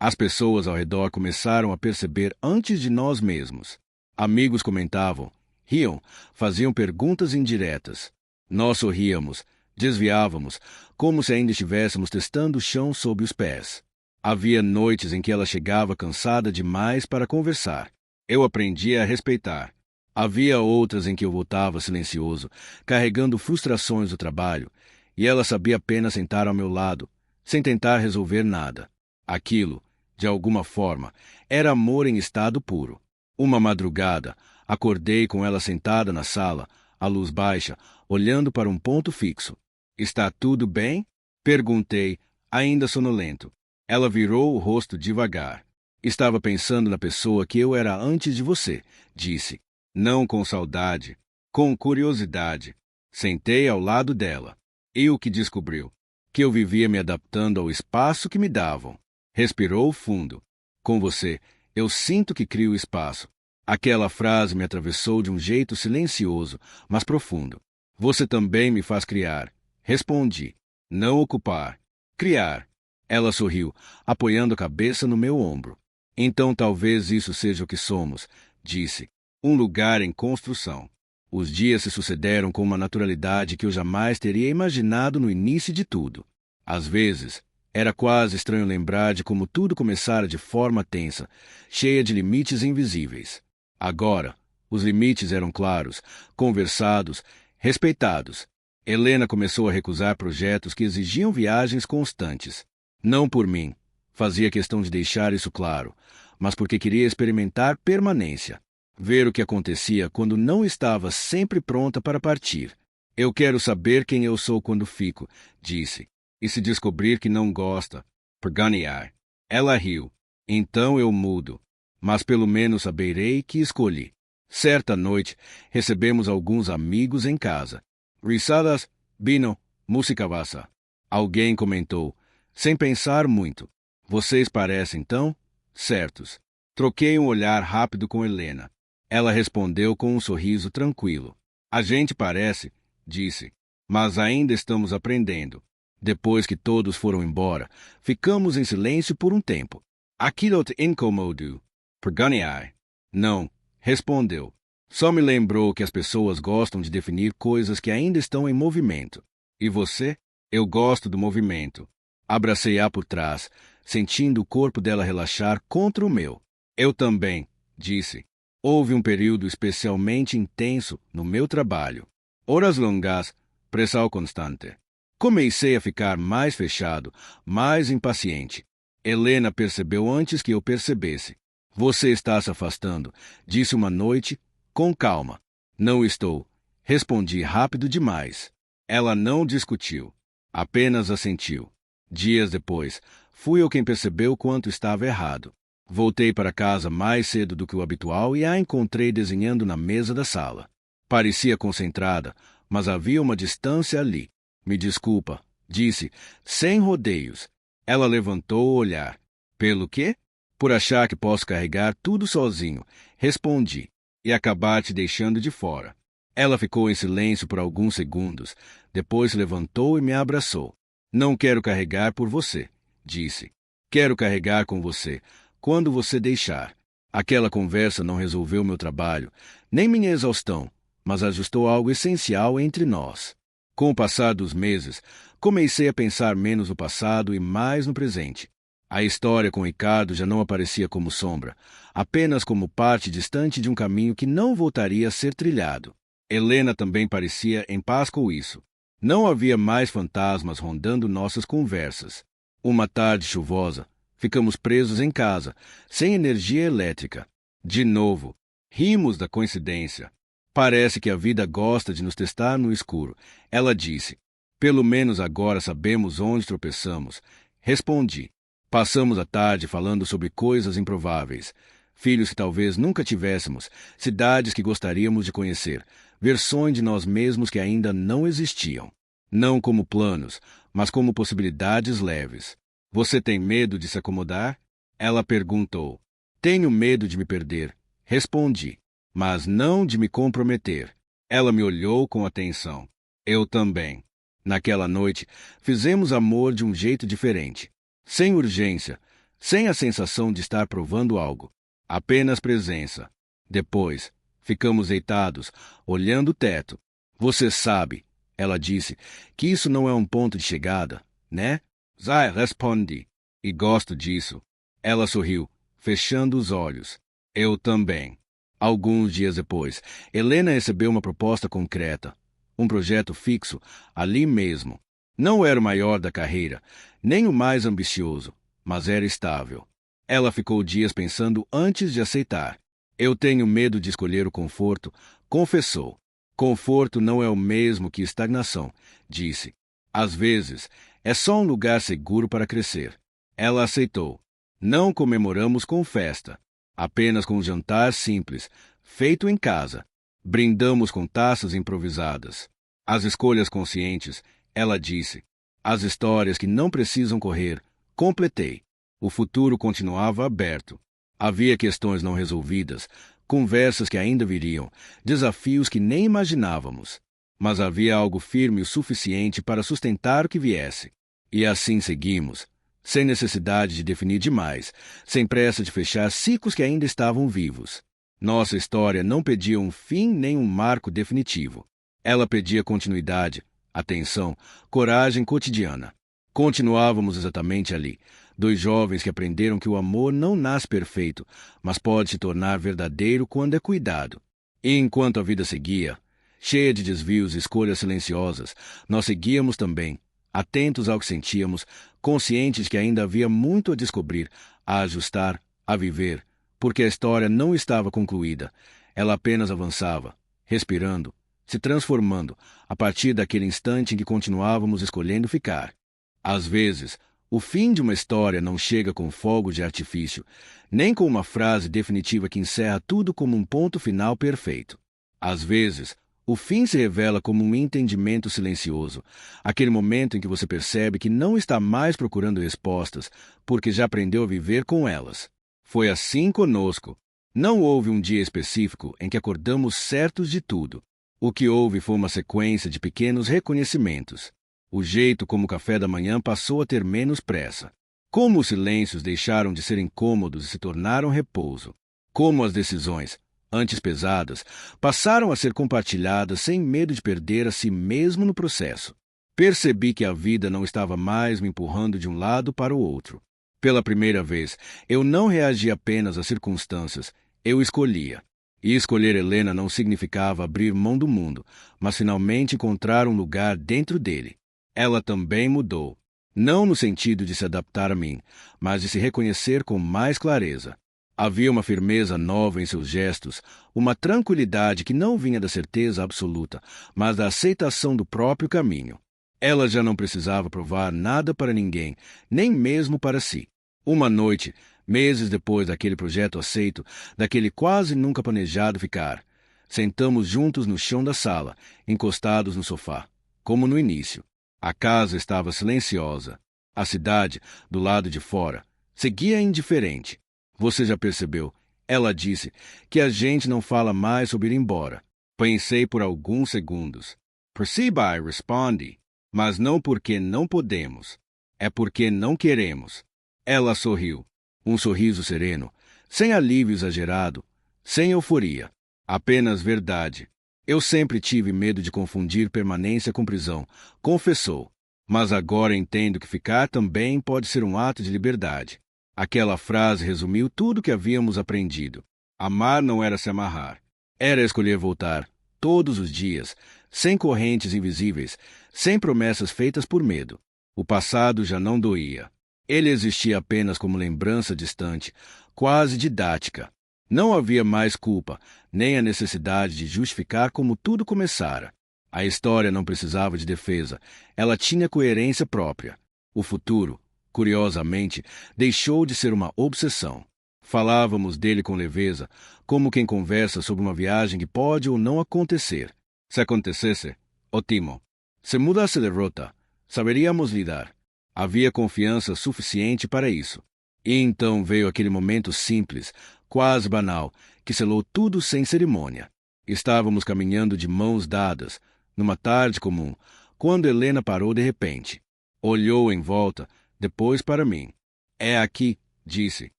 As pessoas ao redor começaram a perceber antes de nós mesmos. Amigos comentavam, riam, faziam perguntas indiretas. Nós sorríamos, desviávamos, como se ainda estivéssemos testando o chão sob os pés. Havia noites em que ela chegava cansada demais para conversar. Eu aprendia a respeitar. Havia outras em que eu voltava silencioso, carregando frustrações do trabalho, e ela sabia apenas sentar ao meu lado, sem tentar resolver nada. Aquilo, de alguma forma, era amor em estado puro. Uma madrugada, acordei com ela sentada na sala, a luz baixa, olhando para um ponto fixo. "Está tudo bem?" Perguntei, ainda sonolento. Ela virou o rosto devagar. "Estava pensando na pessoa que eu era antes de você", disse. Não com saudade, com curiosidade. Sentei ao lado dela. E o que descobriu? Que eu vivia me adaptando ao espaço que me davam. Respirou fundo. "Com você, eu sinto que crio espaço." Aquela frase me atravessou de um jeito silencioso, mas profundo. "Você também me faz criar." Respondi. "Não ocupar. Criar." Ela sorriu, apoiando a cabeça no meu ombro. "Então talvez isso seja o que somos", disse. "Um lugar em construção." Os dias se sucederam com uma naturalidade que eu jamais teria imaginado no início de tudo. Às vezes, era quase estranho lembrar de como tudo começara de forma tensa, cheia de limites invisíveis. Agora, os limites eram claros, conversados, respeitados. Helena começou a recusar projetos que exigiam viagens constantes. Não por mim, fazia questão de deixar isso claro, mas porque queria experimentar permanência. Ver o que acontecia quando não estava sempre pronta para partir. "Eu quero saber quem eu sou quando fico", disse. "E se descobrir que não gosta, perguntar." Ela riu. "Então eu mudo. Mas pelo menos saberei que escolhi." Certa noite, recebemos alguns amigos em casa. "Risadas, vino, música bassa." Alguém comentou, sem pensar muito. "Vocês parecem tão certos." Troquei um olhar rápido com Helena. Ela respondeu com um sorriso tranquilo. "A gente parece", disse, "mas ainda estamos aprendendo." Depois que todos foram embora, ficamos em silêncio por um tempo. "Aquilo te incomodou?" Perguntei. "Não", respondeu. "Só me lembrou que as pessoas gostam de definir coisas que ainda estão em movimento." "E você?" "Eu gosto do movimento." Abracei-a por trás, sentindo o corpo dela relaxar contra o meu. "Eu também", disse. Houve um período especialmente intenso no meu trabalho. Horas longas, pressão constante. Comecei a ficar mais fechado, mais impaciente. Helena percebeu antes que eu percebesse. "Você está se afastando", disse uma noite, com calma. "Não estou", respondi rápido demais. Ela não discutiu, apenas assentiu. Dias depois, fui eu quem percebeu quanto estava errado. Voltei para casa mais cedo do que o habitual e a encontrei desenhando na mesa da sala. Parecia concentrada, mas havia uma distância ali. "Me desculpa", disse, sem rodeios. Ela levantou o olhar. "Pelo quê?" "Por achar que posso carregar tudo sozinho", respondi, "e acabar te deixando de fora." Ela ficou em silêncio por alguns segundos, depois se levantou e me abraçou. "Não quero carregar por você", disse. "Quero carregar com você, quando você deixar." Aquela conversa não resolveu meu trabalho, nem minha exaustão, mas ajustou algo essencial entre nós. Com o passar dos meses, comecei a pensar menos no passado e mais no presente. A história com Ricardo já não aparecia como sombra, apenas como parte distante de um caminho que não voltaria a ser trilhado. Helena também parecia em paz com isso. Não havia mais fantasmas rondando nossas conversas. Uma tarde chuvosa, ficamos presos em casa, sem energia elétrica. De novo, rimos da coincidência. "Parece que a vida gosta de nos testar no escuro", ela disse. "Pelo menos agora sabemos onde tropeçamos." Respondi. Passamos a tarde falando sobre coisas improváveis. Filhos que talvez nunca tivéssemos, cidades que gostaríamos de conhecer, versões de nós mesmos que ainda não existiam. Não como planos, mas como possibilidades leves. "Você tem medo de se acomodar?" Ela perguntou. "Tenho medo de me perder", respondi, "mas não de me comprometer." Ela me olhou com atenção. Eu também. Naquela noite, fizemos amor de um jeito diferente. Sem urgência, sem a sensação de estar provando algo. Apenas presença. Depois, ficamos deitados, olhando o teto. Você sabe, ela disse, que isso não é um ponto de chegada, né? Zai, respondi. E gosto disso. Ela sorriu, fechando os olhos. Eu também. Alguns dias depois, Helena recebeu uma proposta concreta. Um projeto fixo, ali mesmo. Não era o maior da carreira, nem o mais ambicioso, mas era estável. Ela ficou dias pensando antes de aceitar. Eu tenho medo de escolher o conforto, confessou. Conforto não é o mesmo que estagnação, disse. Às vezes, é só um lugar seguro para crescer. Ela aceitou. Não comemoramos com festa, apenas com um jantar simples, feito em casa. Brindamos com taças improvisadas. As escolhas conscientes, ela disse. As histórias que não precisam correr, completei. O futuro continuava aberto. Havia questões não resolvidas, conversas que ainda viriam, desafios que nem imaginávamos. Mas havia algo firme o suficiente para sustentar o que viesse. E assim seguimos, sem necessidade de definir demais, sem pressa de fechar ciclos que ainda estavam vivos. Nossa história não pedia um fim nem um marco definitivo. Ela pedia continuidade, atenção, coragem cotidiana. Continuávamos exatamente ali, dois jovens que aprenderam que o amor não nasce perfeito, mas pode se tornar verdadeiro quando é cuidado. E enquanto a vida seguia, cheia de desvios e escolhas silenciosas, nós seguíamos também, atentos ao que sentíamos, conscientes que ainda havia muito a descobrir, a ajustar, a viver, porque a história não estava concluída. Ela apenas avançava, respirando, se transformando, a partir daquele instante em que continuávamos escolhendo ficar. Às vezes, o fim de uma história não chega com fogo de artifício, nem com uma frase definitiva que encerra tudo como um ponto final perfeito. Às vezes, o fim se revela como um entendimento silencioso, aquele momento em que você percebe que não está mais procurando respostas, porque já aprendeu a viver com elas. Foi assim conosco. Não houve um dia específico em que acordamos certos de tudo. O que houve foi uma sequência de pequenos reconhecimentos. O jeito como o café da manhã passou a ter menos pressa. Como os silêncios deixaram de ser incômodos e se tornaram repouso. Como as decisões, antes pesadas, passaram a ser compartilhadas sem medo de perder a si mesmo no processo. Percebi que a vida não estava mais me empurrando de um lado para o outro. Pela primeira vez, eu não reagia apenas às circunstâncias, eu escolhia. E escolher Helena não significava abrir mão do mundo, mas finalmente encontrar um lugar dentro dele. Ela também mudou. Não no sentido de se adaptar a mim, mas de se reconhecer com mais clareza. Havia uma firmeza nova em seus gestos, uma tranquilidade que não vinha da certeza absoluta, mas da aceitação do próprio caminho. Ela já não precisava provar nada para ninguém, nem mesmo para si. Uma noite, meses depois daquele projeto aceito, daquele quase nunca planejado ficar, sentamos juntos no chão da sala, encostados no sofá, como no início. A casa estava silenciosa. A cidade, do lado de fora, seguia indiferente. Você já percebeu? Ela disse que a gente não fala mais sobre ir embora. Pensei por alguns segundos. Perceba, respondi. Mas não porque não podemos. É porque não queremos. Ela sorriu. Um sorriso sereno, sem alívio exagerado, sem euforia. Apenas verdade. Eu sempre tive medo de confundir permanência com prisão, confessou. Mas agora entendo que ficar também pode ser um ato de liberdade. Aquela frase resumiu tudo o que havíamos aprendido. Amar não era se amarrar. Era escolher voltar, todos os dias, sem correntes invisíveis, sem promessas feitas por medo. O passado já não doía. Ele existia apenas como lembrança distante, quase didática. Não havia mais culpa, nem a necessidade de justificar como tudo começara. A história não precisava de defesa, ela tinha coerência própria. O futuro, curiosamente, deixou de ser uma obsessão. Falávamos dele com leveza, como quem conversa sobre uma viagem que pode ou não acontecer. Se acontecesse, ótimo. Se mudasse de rota, saberíamos lidar. Havia confiança suficiente para isso. E então veio aquele momento simples, quase banal, que selou tudo sem cerimônia. Estávamos caminhando de mãos dadas, numa tarde comum, quando Helena parou de repente. Olhou em volta, depois para mim. É aqui, disse.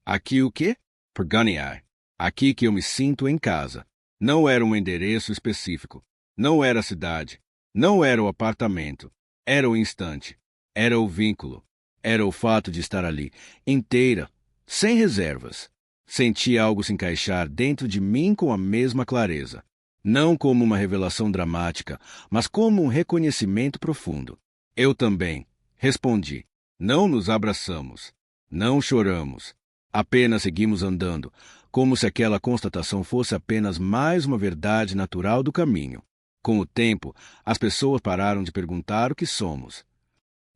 Aqui o quê? Pergunei. Aqui que eu me sinto em casa. Não era um endereço específico. Não era a cidade. Não era o apartamento. Era o instante. Era o vínculo. Era o fato de estar ali, inteira, sem reservas. Senti algo se encaixar dentro de mim com a mesma clareza. Não como uma revelação dramática, mas como um reconhecimento profundo. Eu também, respondi. Não nos abraçamos. Não choramos. Apenas seguimos andando, como se aquela constatação fosse apenas mais uma verdade natural do caminho. Com o tempo, as pessoas pararam de perguntar o que somos.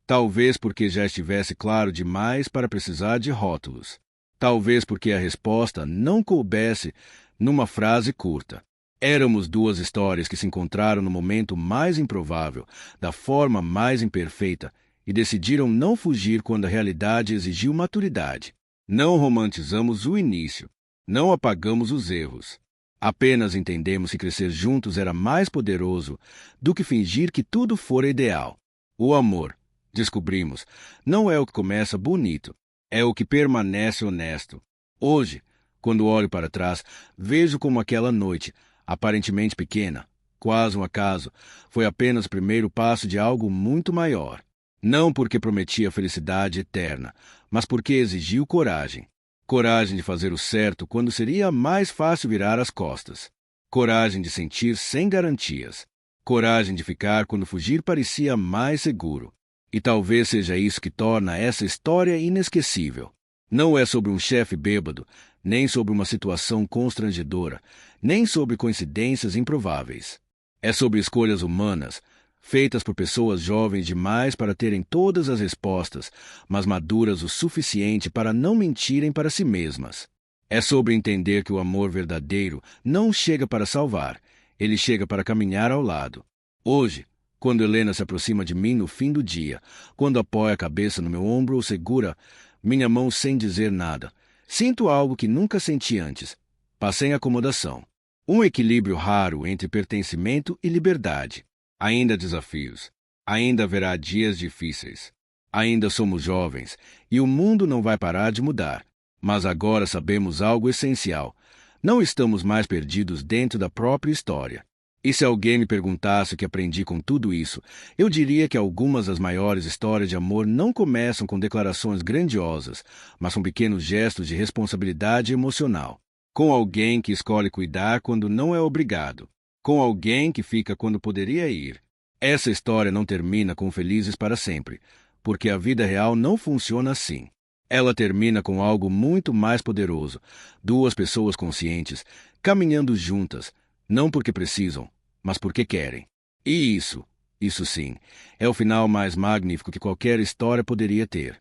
Talvez porque já estivesse claro demais para precisar de rótulos. Talvez porque a resposta não coubesse numa frase curta. Éramos duas histórias que se encontraram no momento mais improvável, da forma mais imperfeita, e decidiram não fugir quando a realidade exigiu maturidade. Não romantizamos o início. Não apagamos os erros. Apenas entendemos que crescer juntos era mais poderoso do que fingir que tudo fora ideal. O amor, descobrimos, não é o que começa bonito, é o que permanece honesto. Hoje, quando olho para trás, vejo como aquela noite, aparentemente pequena, quase um acaso, foi apenas o primeiro passo de algo muito maior. Não porque prometia felicidade eterna, mas porque exigiu coragem. Coragem de fazer o certo quando seria mais fácil virar as costas. Coragem de sentir sem garantias. Coragem de ficar quando fugir parecia mais seguro. E talvez seja isso que torna essa história inesquecível. Não é sobre um chefe bêbado, nem sobre uma situação constrangedora, nem sobre coincidências improváveis. É sobre escolhas humanas, feitas por pessoas jovens demais para terem todas as respostas, mas maduras o suficiente para não mentirem para si mesmas. É sobre entender que o amor verdadeiro não chega para salvar, ele chega para caminhar ao lado. Hoje, quando Helena se aproxima de mim no fim do dia, quando apoia a cabeça no meu ombro ou segura minha mão sem dizer nada, sinto algo que nunca senti antes. Passei em acomodação. Um equilíbrio raro entre pertencimento e liberdade. Ainda há desafios. Ainda haverá dias difíceis. Ainda somos jovens e o mundo não vai parar de mudar. Mas agora sabemos algo essencial. Não estamos mais perdidos dentro da própria história. E se alguém me perguntasse o que aprendi com tudo isso, eu diria que algumas das maiores histórias de amor não começam com declarações grandiosas, mas com pequenos gestos de responsabilidade emocional. Com alguém que escolhe cuidar quando não é obrigado. Com alguém que fica quando poderia ir. Essa história não termina com felizes para sempre, porque a vida real não funciona assim. Ela termina com algo muito mais poderoso, duas pessoas conscientes, caminhando juntas, não porque precisam, mas porque querem. E isso sim, é o final mais magnífico que qualquer história poderia ter.